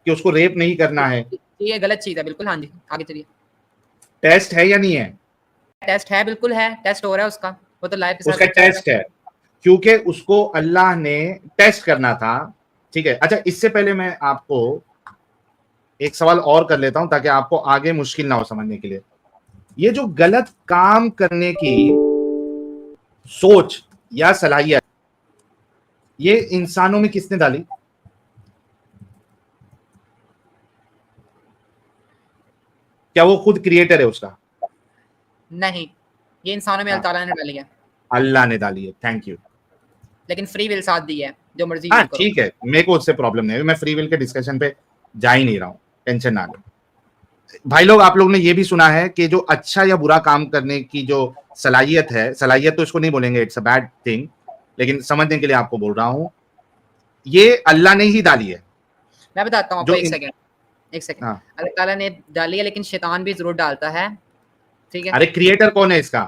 कि उसको रेप नहीं करना है। ये गलत चीज है बिल्कुल। हाँ जी, आगे चलिए। टेस्ट है या नहीं है? टेस्ट है, बिल्कुल है, टेस्ट हो रहा है उसका। वो तो लाइफ के साथ उसका चल रहा टेस्ट है, क्योंकि उसको अल्लाह ने टेस्ट करना था, ठीक है। अच्छा इससे पहले मैं आपको एक सवाल और कर लेता हूं ताकि आपको आगे मुश्किल ना हो समझने के लिए। ये जो गलत काम करने की सोच या सलाहियत, ये इंसानों में किसने डाली? क्या वो खुद क्रिएटर है उसका? है। नहीं, ये इंसानों में हाँ, अल्लाह ताला ने डाली है। अल्लाह ने डाली है, थैंक यू। लेकिन फ्री विल साथ दी है, जो मर्जी हाँ यूज करो। ठीक है, मेरे को उससे प्रॉब्लम नहीं है, मैं फ्री विल के डिस्कशन पे जा ही नहीं रहा हूं, टेंशन ना लो। भाई लोग, आप लोग ने ये भी सुना है कि जो अच्छा या बुरा काम करने की जो सलाहियत है, सलाहियत तो इसको नहीं बोलेंगे, इट्स अ बैड थिंग, लेकिन समझने के लिए आपको बोल रहा हूं, ये अल्लाह ने ही डाली है। मैं बताता हूँ आपको, जो एक इन, सेकंड, एक सेकंड। हाँ, अल्लाह ताला ने डाली है, लेकिन शैतान भी जरूर डालता है। ठीक है। अरे क्रिएटर कौन है इसका?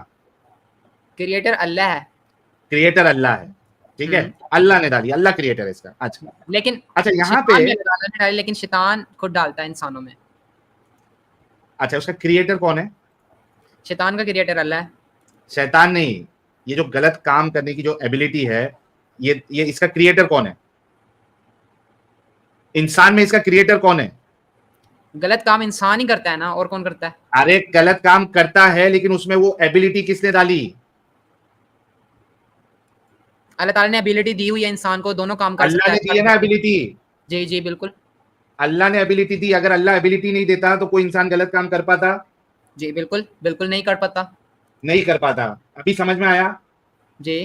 क्रिएटर अल्लाह है। क्रिएटर अल्लाह है, ठीक है। अल्लाह ने डाली, अल्लाह क्रिएटर है इसका। अच्छा, लेकिन अच्छा यहाँ पे, शैतान भी अल्लाह ताला ने डाली, लेकिन शैतान खुद डालता है इंसानों में। अच्छा उसका क्रिएटर कौन है? शैतान का क्रिएटर अल्लाह है। शैतान नहीं, ये जो गलत काम करने की जो एबिलिटी है, ये इसका क्रिएटर कौन है? इंसान में इसका क्रिएटर कौन है? गलत काम इंसान ही करता है ना, और कौन करता है? अरे गलत काम करता है, लेकिन उसमें वो एबिलिटी किसने डाली? अल्लाह ताला ने एबिलिटी दी हुई है इंसान को, दोनों काम कर सकता अल्लाह है। ने दी है ना एबिलिटी। जी जी बिल्कुल। अल्लाह ने एबिलिटी दी। अगर अल्लाह एबिलिटी नहीं देता तो कोई इंसान गलत काम कर पाता? जी बिल्कुल बिल्कुल नहीं कर पाता। नहीं कर पाता। अभी समझ में आया जी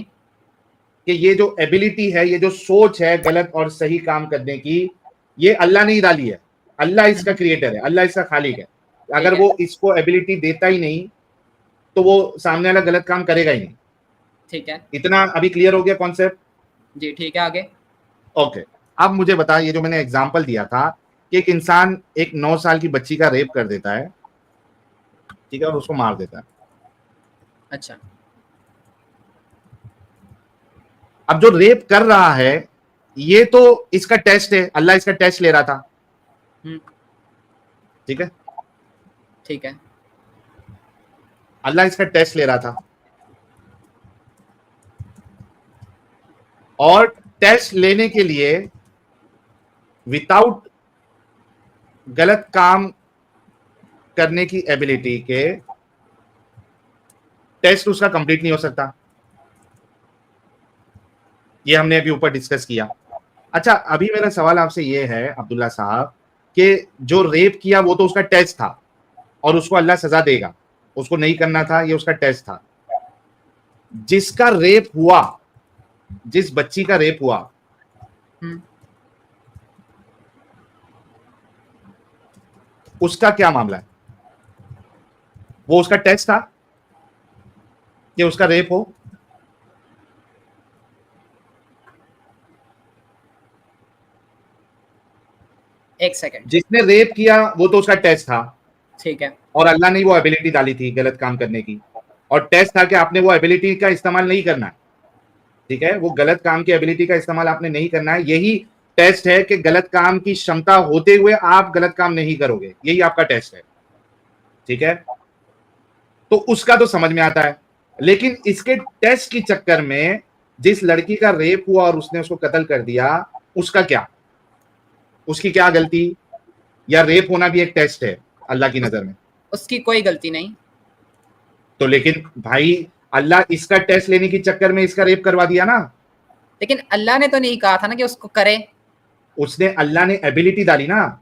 कि ये जो एबिलिटी है, ये जो सोच है गलत और सही काम करने की, ये अल्लाह ने ही डाली है। अल्लाह इसका क्रिएटर है, अल्लाह इसका खालिक है। अगर ठीक है। वो इसको एबिलिटी देता ही नहीं तो वो सामने वाला गलत काम करेगा ही नहीं। ठीक है इतना अभी क्लियर हो गया कॉन्सेप्ट? जी, ठीक है आगे। ओके। अब मुझे बता, ये जो मैंने एग्जांपल दिया था कि एक इंसान एक 9 साल की बच्ची का रेप कर देता है, ठीक है, और उसको मार देता है। अच्छा अब जो रेप कर रहा है, ये तो इसका टेस्ट है, अल्लाह इसका टेस्ट ले रहा था, हम्म, ठीक है, ठीक है। अल्लाह इसका टेस्ट ले रहा था। और टेस्ट लेने के लिए विदाउट गलत काम करने की एबिलिटी के टेस्ट उसका कंप्लीट नहीं हो सकता। ये हमने अभी ऊपर डिस्कस किया। अच्छा, अभी मेरा सवाल आपसे ये है अब्दुल्ला साहब कि जो रेप किया वो तो उसका टेस्ट था और उसको अल्लाह सजा देगा, उसको नहीं करना था, ये उसका टेस्ट था। जिसका रेप हुआ, जिस बच्ची का रेप हुआ, हम्म, उसका क्या मामला है? वो उसका टेस्ट था कि उसका रेप हो? एक सेकंड। जिसने रेप किया वो तो उसका टेस्ट था, ठीक है और अल्लाह ने वो एबिलिटी डाली थी गलत काम करने की, और टेस्ट था कि आपने वो एबिलिटी का इस्तेमाल नहीं करना है, ठीक है, वो गलत काम की एबिलिटी का इस्तेमाल आपने नहीं करना है। यही टेस्ट है कि गलत काम की क्षमता होते हुए आप गलत काम नहीं करोगे, यही आपका टेस्ट है, ठीक है। तो उसका तो समझ में आता है, लेकिन इसके टेस्ट के चक्कर में जिस लड़की का रेप हुआ और उसने उसको कत्ल कर दिया, उसका क्या, उसकी क्या गलती? या रेप होना भी एक टेस्ट है अल्लाह की नजर में? उसकी कोई गलती नहीं। तो लेकिन भाई, अल्लाह इसका टेस्ट लेने के चक्कर में इसका रेप करवा दिया ना। लेकिन अल्लाह ने तो नहीं कहा था ना कि उसको करे। उसने, अल्लाह ने एबिलिटी डाली ना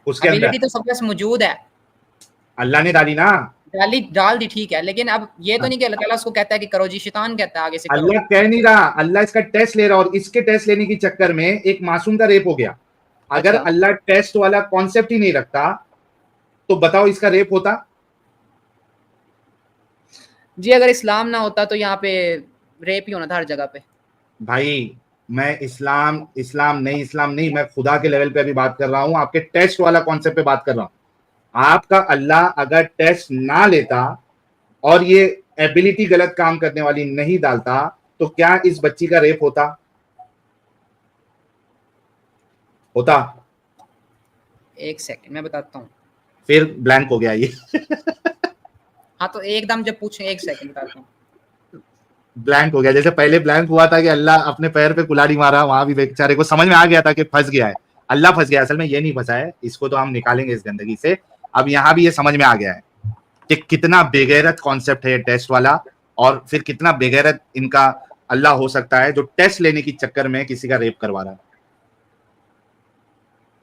उसके अंदर, एबिलिटी तो सबके पास मौजूद है, अल्लाह ने डाली ना। डाल दी, ठीक है, लेकिन अब ये तो नहीं कि अल्लाह ताला उसको कहता है कि करो जी, शैतान कहता है आगे से करो। अल्लाह कह नहीं रहा, अल्लाह इसका टेस्ट ले रहा, और इसके टेस्ट लेने के चक्कर में एक मासूम का रेप हो गया। अगर अच्छा। अल्लाह टेस्ट वाला कॉन्सेप्ट ही नहीं रखता तो बताओ इसका रेप होता? जी अगर इस्लाम ना होता तो यहाँ पे रेप ही होना था हर जगह पे। भाई, मैं इस्लाम इस्लाम नहीं, मैं खुदा के लेवल पे अभी बात कर रहा हूं, आपके टेस्ट वाला कॉन्सेप्ट पे बात कर रहा हूं। आपका अल्लाह अगर टेस्ट ना लेता और ये एबिलिटी गलत काम करने वाली नहीं डालता, तो क्या इस बच्ची का रेप होता? होता? एक सेकंड मैं बताता हूँ। फिर ब्लैंक हो गया ये। हाँ तो एकदम जब पूछे, एक सेकंड बताता हूँ। ब्लैंक हो गया, जैसे पहले ब्लैंक हुआ था कि अल्लाह अपने पैर पे कुल्हाड़ी मारा, वहां भी बेचारे को समझ में आ गया था कि फंस गया है, अल्लाह फंस गया। असल में ये नहीं फंसा है, इसको तो हम निकालेंगे इस गंदगी से। अब यहाँ भी ये समझ में आ गया है कि कितना बेगैरत कॉन्सेप्ट है ये टेस्ट वाला, और फिर कितना बेगैरत इनका अल्लाह हो सकता है जो टेस्ट लेने के चक्कर में किसी का रेप करवा रहा है,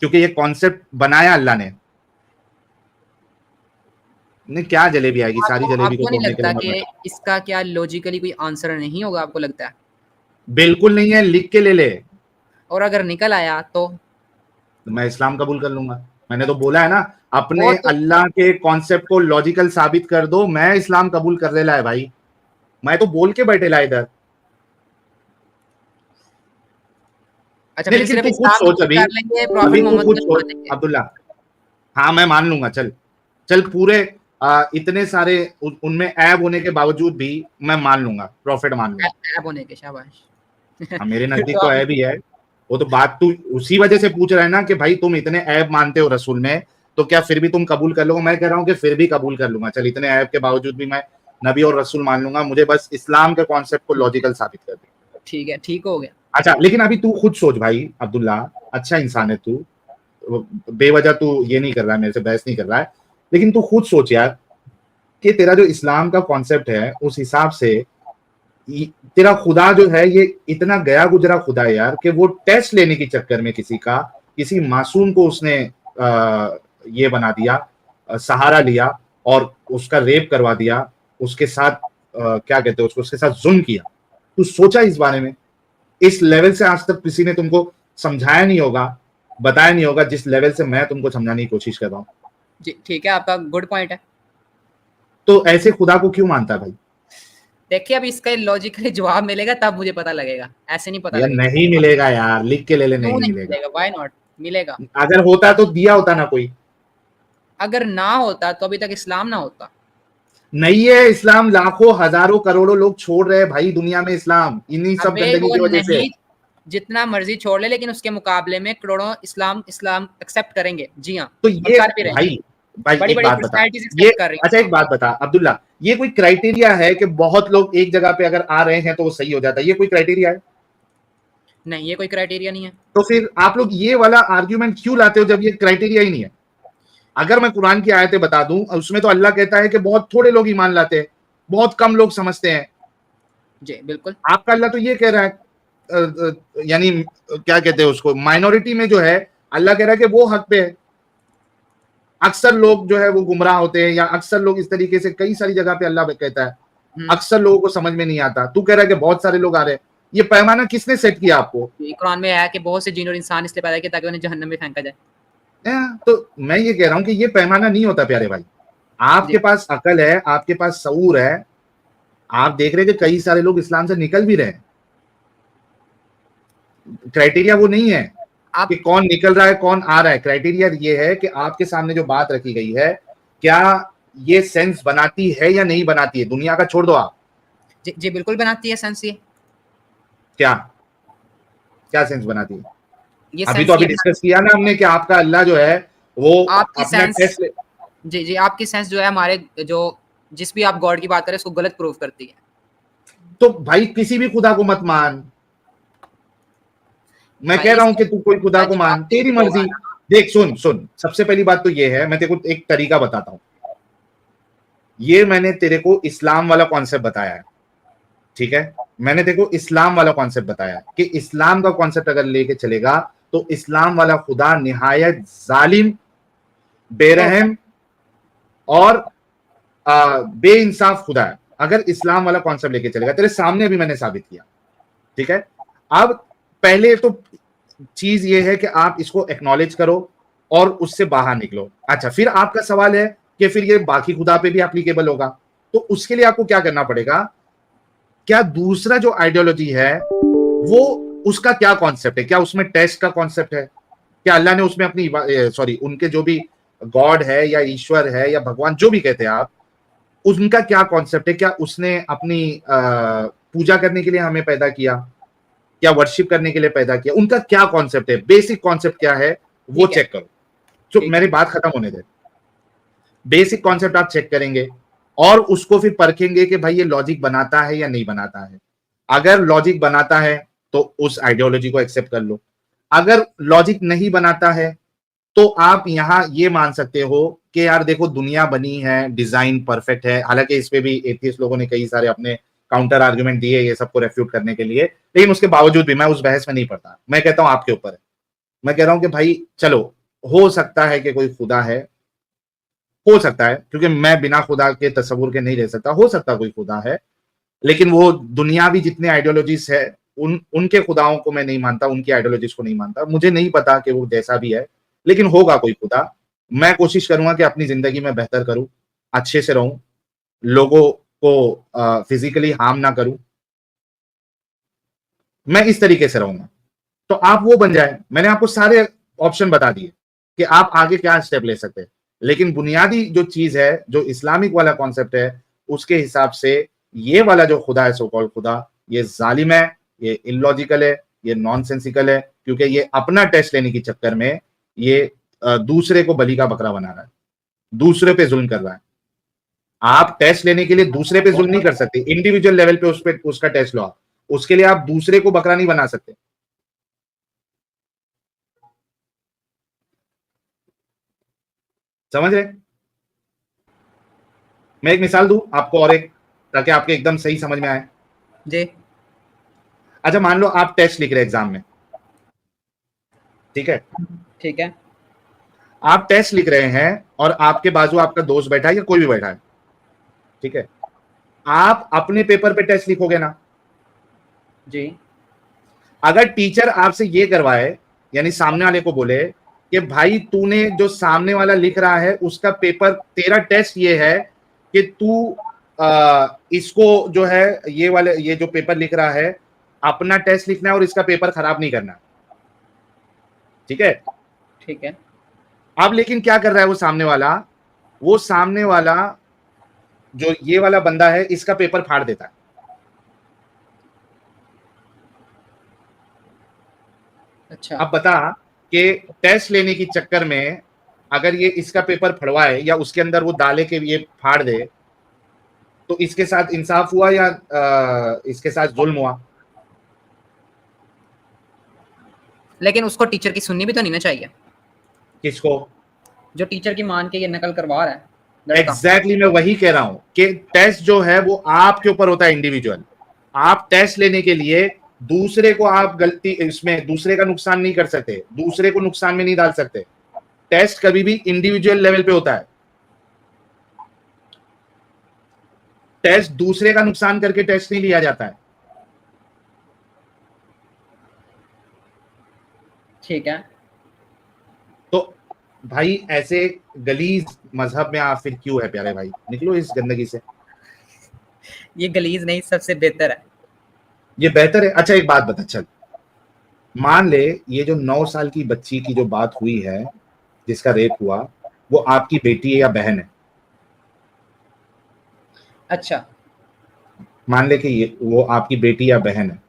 क्योंकि ये कॉन्सेप्ट बनाया अल्लाह ने। नहीं, क्या जलेबी आएगी, सारी जलेबी को आपको नहीं तोड़ने के लगता लिए मत कि बैठो। इसका क्या लॉजिकली कोई आंसर नहीं होगा, आपको लगता है? बिल्कुल नहीं है, लिख के ले ले। और अगर निकल आया तो तो मैं इस्लाम कबूल कर लूंगा। मैंने तो बोला है ना, अपने वो तो अल्लाह के कॉन्सेप्ट को लॉजिकल साबित कर दो, मैं इस्लाम कबूल कर लेला है भाई। मैं तो बोल के बैठेला इधर। अच्छा नहीं, फिर लेकिन सिर्फ तू खुद इस्लाम सोच कबूल अभी, कर लेंगे, प्रॉफिट अभी तू मोहम्मद खुद को नहीं सोच मानेंगे। अब्दुल्ला। हाँ, मैं मान लूंगा, चल चल पूरे इतने सारे उनमें ऐब होने के बावजूद भी मैं मान लूंगा, प्रॉफिट मान लूंगा। ऐप होने के, शाबाश। हाँ, मेरे फिर नजदीक तो तो आप ऐब ही है। वो तो बात तू उसी वजह से पूछ रहा है ना कि भाई तुम इतने ऐब मानते हो रसूल में, तो क्या फिर भी तुम कबूल कर लोगे? मैं कह रहा हूँ कि फिर भी कबूल कर लूंगा। चल, इतने ऐब के बावजूद भी मैं नबी और रसूल मान लूंगा, मुझे बस इस्लाम के कॉन्सेप्ट को लॉजिकल साबित कर दे। ठीक है, ठीक हो गया। अच्छा, लेकिन अभी तू खुद सोच भाई अब्दुल्ला, अच्छा इंसान है तू, बेवजह तू ये नहीं कर रहा है, मेरे से बहस नहीं कर रहा है, लेकिन तू खुद सोच यार कि तेरा जो इस्लाम का कॉन्सेप्ट है उस हिसाब से तेरा खुदा जो है ये इतना गया गुजरा खुदा है यार, कि वो टेस्ट लेने के चक्कर में किसी मासूम को उसने ये बना दिया, सहारा लिया और उसका रेप करवा दिया, उसके साथ क्या कहते हैं उसको, उसके साथ जुल्म किया। तू सोचा इस बारे में? इस लेवल से आज तक किसी ने तुमको समझाया नहीं होगा, बताया नहीं होगा जिस लेवल से मैं तुमको समझाने की कोशिश कर रहा हूँ। जी ठीक है, आपका गुड पॉइंट है। तो ऐसे खुदा को क्यों मानता है भाई? देखिए अब इसका लॉजिकली जवाब मिलेगा तब मुझे पता लगेगा, ऐसे नहीं पता यार लगेगा। नहीं मिलेगा यार, लिख के ले ले, क्यों नहीं नहीं मिलेगा। मिलेगा? व्हाई नॉट, मिलेगा। अगर होता तो दिया होता ना कोई। अगर ना होता तो अभी तक इस्लाम ना होता। नहीं है इस्लाम, लाखों हजारों करोड़ों लोग छोड़ रहे हैं भाई दुनिया में इस्लाम, इन्हीं सब अबे गंदगी वो की वजह से। नहीं, जितना मर्जी छोड़ ले लेकिन उसके मुकाबले में करोड़ों इस्लाम इस्लाम एक्सेप्ट करेंगे। जी हाँ, तो और ये कर भी रहे हैं। भाई, भाई बड़ी एक बड़ी बात बता, पर्सनैलिटीज ये एक्सेप्ट कर रही अच्छा हैं। एक बात बता अब्दुल्ला, ये कोई क्राइटेरिया है कि बहुत लोग एक जगह पे अगर आ रहे हैं तो वो सही हो जाता है? ये कोई क्राइटेरिया है? नहीं, ये कोई क्राइटेरिया नहीं है। तो फिर आप लोग ये वाला आर्ग्यूमेंट क्यों लाते हो जब ये क्राइटेरिया ही नहीं है? अगर मैं कुरान की आयतें बता दूं, उसमें तो अल्लाह कहता है कि बहुत थोड़े लोग ईमान लाते हैं, बहुत कम लोग समझते हैं। जी बिल्कुल। आपका अल्लाह तो ये कह रहा है, यानी क्या कहते हैं उसको, माइनॉरिटी में जो है अल्लाह कह रहा है कि वो हक पे है। अक्सर लोग जो है वो गुमराह होते हैं, या अक्सर लोग इस तरीके से, कई सारी जगह पे अल्लाह कहता है अक्सर लोगों को समझ में नहीं आता। तू कह रहा है कि बहुत सारे लोग आ रहे हैं, ये पैमाना किसने सेट किया आपको? कुरान में है कि बहुत से जिन और इंसान इसलिए पैदा किए ताकि उन्हें जहन्नम में फेंका जाए। तो मैं ये कह रहा हूं कि ये पैमाना नहीं होता प्यारे भाई। आपके पास अकल है, आपके पास शऊर है, आप देख रहे हैं कि कई सारे लोग इस्लाम से निकल भी रहे हैं। क्राइटेरिया वो नहीं है कि कौन निकल रहा है कौन आ रहा है, क्राइटेरिया ये है कि आपके सामने जो बात रखी गई है क्या ये सेंस बनाती है या नहीं बनाती है। दुनिया का छोड़ दो आप। जी बिल्कुल बनाती है सेंस। ये क्या क्या सेंस बनाती है? ये अभी तो अभी डिस्कस किया ना हमने कि आपका अल्लाह जो है वो आपकी अपना सेंस, जी आपकी सेंस जो है हमारे जो जिस भी आप गॉड की बात करें उसको गलत प्रूव करती है। तो भाई किसी भी खुदा को मत मान। मैं कह रहा हूं कि तू कोई खुदा को मान, तेरी मर्जी। देख सुन सुन, सबसे पहली बात तो ये है, मैं तेरे को एक तरीका बताता हूं। ये मैंने तेरे को इस्लाम वाला कॉन्सेप्ट बताया है, ठीक है? मैंने तेरे को इस्लाम वाला कॉन्सेप्ट बताया है कि इस्लाम का कॉन्सेप्ट अगर लेके चलेगा तो इस्लाम वाला खुदा निहायत जालिम, बेरहम और बेइंसाफ खुदा है। अगर इस्लाम वाला कॉन्सेप्ट लेके चलेगा, तेरे सामने भी मैंने साबित किया, ठीक है? अब पहले तो चीज ये है कि आप इसको एक्नॉलेज करो और उससे बाहर निकलो। अच्छा, फिर आपका सवाल है कि फिर ये बाकी खुदा पे भी एप्लीकेबल होगा, तो उसके लिए आपको क्या करना पड़ेगा? क्या दूसरा जो आइडियोलॉजी है वो उसका क्या कॉन्सेप्ट है? क्या उसमें टेस्ट का कॉन्सेप्ट है? क्या अल्लाह ने उसमें अपनी सॉरी उनके जो भी गॉड है या ईश्वर है या भगवान जो भी कहते हैं आप, उनका क्या कॉन्सेप्ट है? क्या उसने अपनी पूजा करने के लिए हमें पैदा किया या वर्शिप करने के लिए पैदा किया? उनका क्या कॉन्सेप्ट है, बेसिक कॉन्सेप्ट क्या है वो चेक करो। तो मेरी बात खत्म होने दे। बेसिक कॉन्सेप्ट आप चेक करेंगे और उसको फिर परखेंगे कि भाई ये लॉजिक बनाता है या नहीं बनाता है। अगर लॉजिक बनाता है तो उस आइडियोलॉजी को एक्सेप्ट कर लो। अगर लॉजिक नहीं बनाता है तो आप यहां ये मान सकते हो कि यार देखो दुनिया बनी है, डिजाइन परफेक्ट है। हालांकि इस पे भी एथियस्ट लोगों ने कई सारे अपने काउंटर आर्गुमेंट दिए ये सबको रेफ्यूट करने के लिए, लेकिन उसके बावजूद भी मैं उस बहस में नहीं पड़ता। मैं कहता हूं आपके ऊपर है। मैं कह रहा हूं कि भाई चलो, हो सकता है कि कोई खुदा है, हो सकता है, क्योंकि मैं बिना खुदा के तस्वुर के नहीं रह सकता, हो सकता कोई खुदा है, लेकिन वो दुनियावी जितने आइडियोलॉजीज है उनके खुदाओं को मैं नहीं मानता, उनकी आइडियोलॉजीज को नहीं मानता। मुझे नहीं पता कि वो जैसा भी है, लेकिन होगा कोई खुदा। मैं कोशिश करूंगा कि अपनी जिंदगी में बेहतर करूं, अच्छे से रहूं, लोगों को फिजिकली हार्म ना करूं, मैं इस तरीके से रहूंगा। तो आप वो बन जाए। मैंने आपको सारे ऑप्शन बता दिए कि आप आगे क्या स्टेप ले सकते हैं, लेकिन बुनियादी जो चीज है, जो इस्लामिक वाला कॉन्सेप्ट है, उसके हिसाब से ये वाला जो खुदा है, सो कॉल्ड खुदा, ये जालिम है, ये इलॉजिकल है, ये नॉनसेंसिकल है, क्योंकि ये अपना टेस्ट लेने के चक्कर में ये दूसरे को बलि का बकरा बना रहा है, दूसरे पे जुल्म कर रहा है। आप टेस्ट लेने के लिए दूसरे पे जुल्म नहीं कर सकते, इंडिविजुअल लेवल पे उस पे उसका टेस्ट लो आप। उसके लिए आप दूसरे को बकरा नहीं बना सकते। समझ रहे? मैं एक मिसाल दूं आपको और एक, ताकि आपके एकदम सही समझ में आए। जी अच्छा, मान लो आप टेस्ट लिख रहे हैं एग्जाम में, ठीक है? ठीक है आप टेस्ट लिख रहे हैं और आपके बाजू आपका दोस्त बैठा है या कोई भी बैठा है, ठीक है? आप अपने पेपर पे टेस्ट लिखोगे ना? जी अगर टीचर आपसे ये करवाए, यानी सामने वाले को बोले कि भाई तूने जो सामने वाला लिख रहा है उसका पेपर, तेरा टेस्ट ये है कि तू इसको जो है ये जो पेपर लिख रहा है अपना टेस्ट लिखना है और इसका पेपर खराब नहीं करना, ठीक है? ठीक है अब लेकिन क्या कर रहा है वो सामने वाला जो ये वाला बंदा है इसका पेपर फाड़ देता है। अच्छा अब बता कि टेस्ट लेने की चक्कर में अगर ये इसका पेपर फड़वाए या उसके अंदर वो डाले के ये फाड़ दे, तो इसके साथ इंसाफ हुआ या इसके साथ जुल्म हुआ? लेकिन उसको टीचर की सुननी भी तो नहीं ना चाहिए, किसको? जो टीचर की मान के ये नकल करवा रहा है लड़का। एग्जैक्टली मैं वही कह रहा हूं कि टेस्ट जो है वो आपके ऊपर होता है, इंडिविजुअल। आप टेस्ट लेने के लिए दूसरे को आप गलती, इसमें दूसरे का नुकसान नहीं कर सकते, दूसरे को नुकसान में नहीं डाल सकते। टेस्ट कभी भी इंडिविजुअल लेवल पे होता है। टेस्ट दूसरे का नुकसान करके टेस्ट नहीं लिया जाता है। ठीक है तो भाई ऐसे गलीज मजहब में आप फिर क्यों है प्यारे भाई? निकलो इस गंदगी से। ये गलीज नहीं, सबसे बेहतर है। ये बेहतर है। अच्छा एक बात बता, चल मान ले ये जो 9 साल की बच्ची की जो बात हुई है, जिसका रेप हुआ, वो आपकी बेटी है या बहन है? अच्छा मान ले कि ये वो आपकी बेटी या बहन है,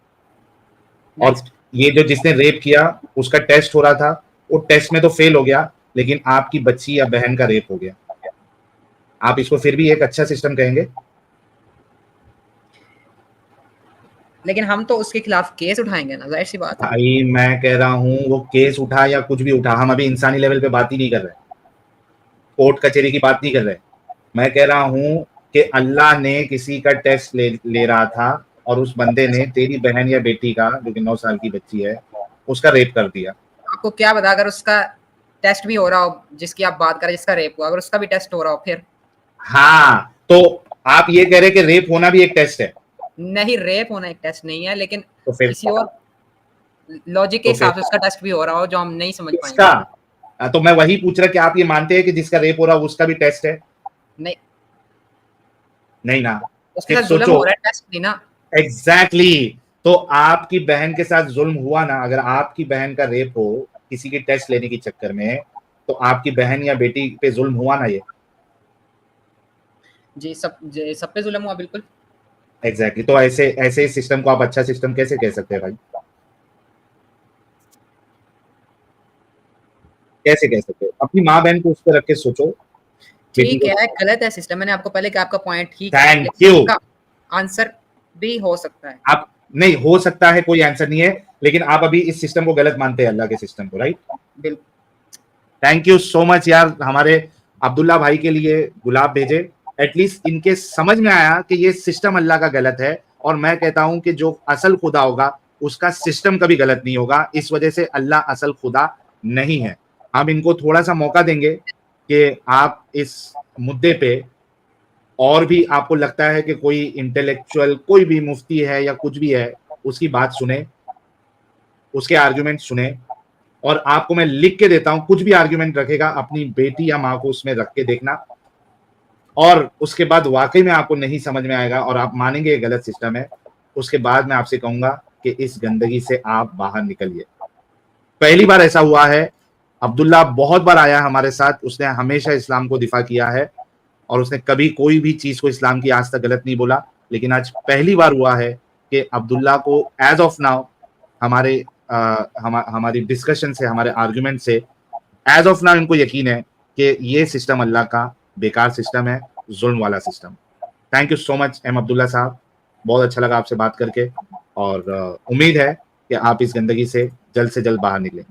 और next. ये जो जिसने रेप किया उसका टेस्ट हो रहा था, वो टेस्ट में तो फेल हो गया, लेकिन आपकी बच्ची या बहन का रेप हो गया, आप इसको फिर भी एक अच्छा सिस्टम कहेंगे? लेकिन हम तो उसके खिलाफ केस उठाएंगे ना, जाहिर सी बात है। भाई मैं कह रहा हूं वो केस उठा या कुछ भी उठा, हम अभी इंसानी लेवल पे बात ही नहीं कर रहे, कोर्ट कचहरी की बात नहीं कर रहे। मैं कह रहा हूं कि अल्लाह ने किसी का टेस्ट ले रहा था और उस बंदे ने तेरी बहन या बेटी का, जो कि 9 साल की बच्ची है, उसका रेप कर दिया। आपको क्या पता, अगर उसका टेस्ट भी हो रहा हो, जिसकी आप बात करें, जिसका रेप हुआ, अगर उसका भी टेस्ट हो रहा हो फिर? हाँ, तो आप ये कह रहे कि रेप होना भी एक टेस्ट है? नहीं, रेप होना एक टेस्ट नहीं है, लेकिन तो फिर किसी और लॉजिक के तो हिसाब फिर से उसका टेस्ट भी हो रहा हो जो हम नहीं समझ इसका पाएंगे। तो मैं वही पूछ रहा कि आप ये मानते हैं कि जिसका रेप हो रहा है उसका भी टेस्ट है? नहीं, नहीं ना? उसके फिर साथ जुल्म सोचो। हो रहा है, टेस्ट नहीं ना। एग्जैक्टली तो आपकी बहन के साथ जुल्म हुआ ना। अगर आपकी बहन का रेप हो किसी की टेस्ट लेने के चक्कर में, तो आपकी बहन या बेटी पे जुल्म हुआ ना ये? जी, सब पे जुल्म हुआ, बिल्कुल। एग्जैक्टली तो ऐसे ऐसे सिस्टम को आप अच्छा सिस्टम कैसे कह सकते हैं भाई? कैसे कह सकते हो? अपनी माँ बहन को उस पर रख के सोचो। ठीक है, गलत है सिस्टम। मैंने आपको पहले कहा, आपका पॉइंट ठीक है, थैंक लेकिन यू। इसका आंसर भी हो सकता है। आप नहीं हो सकता है, कोई आंसर नहीं है, लेकिन आप अभी इस सिस्टम को गलत मानते हैं, अल्लाह के सिस्टम को, राइट? बिल्कुल। थैंक यू सो मच यार, हमारे अब्दुल्ला भाई के लिए गुलाब भेजे। एटलीस्ट इनके समझ में आया कि ये सिस्टम अल्लाह का गलत है, और मैं कहता हूं कि जो असल खुदा होगा उसका सिस्टम कभी गलत नहीं होगा। इस वजह से अल्लाह असल खुदा नहीं है। हम इनको थोड़ा सा मौका देंगे कि आप इस मुद्दे पे और भी आपको लगता है कि कोई इंटेलेक्चुअल, कोई भी मुफ्ती है या कुछ भी है, उसकी बात सुने, उसके आर्ग्यूमेंट सुने। और आपको मैं लिख के देता हूं, कुछ भी आर्ग्यूमेंट रखेगा अपनी बेटी या माँ को उसमें रख के देखना, और उसके बाद वाकई में आपको नहीं समझ में आएगा और आप मानेंगे ये गलत सिस्टम है, उसके बाद मैं आपसे कहूंगा कि इस गंदगी से आप बाहर निकलिए। पहली बार ऐसा हुआ है, अब्दुल्ला बहुत बार आया हमारे साथ, उसने हमेशा इस्लाम को दिफा किया है और उसने कभी कोई भी चीज को इस्लाम की आज तक गलत नहीं बोला, लेकिन आज पहली बार हुआ है कि अब्दुल्ला को एज ऑफ नाउ हमारी डिस्कशन से, हमारे आर्गुमेंट से एज ऑफ नाउ इनको यकीन है कि ये सिस्टम अल्लाह का बेकार सिस्टम है, जुल्म वाला system. Thank you so much M Abdullah साहब, बहुत अच्छा लगा आपसे बात करके, और उम्मीद है कि आप इस गंदगी से जल्द बाहर निकलें।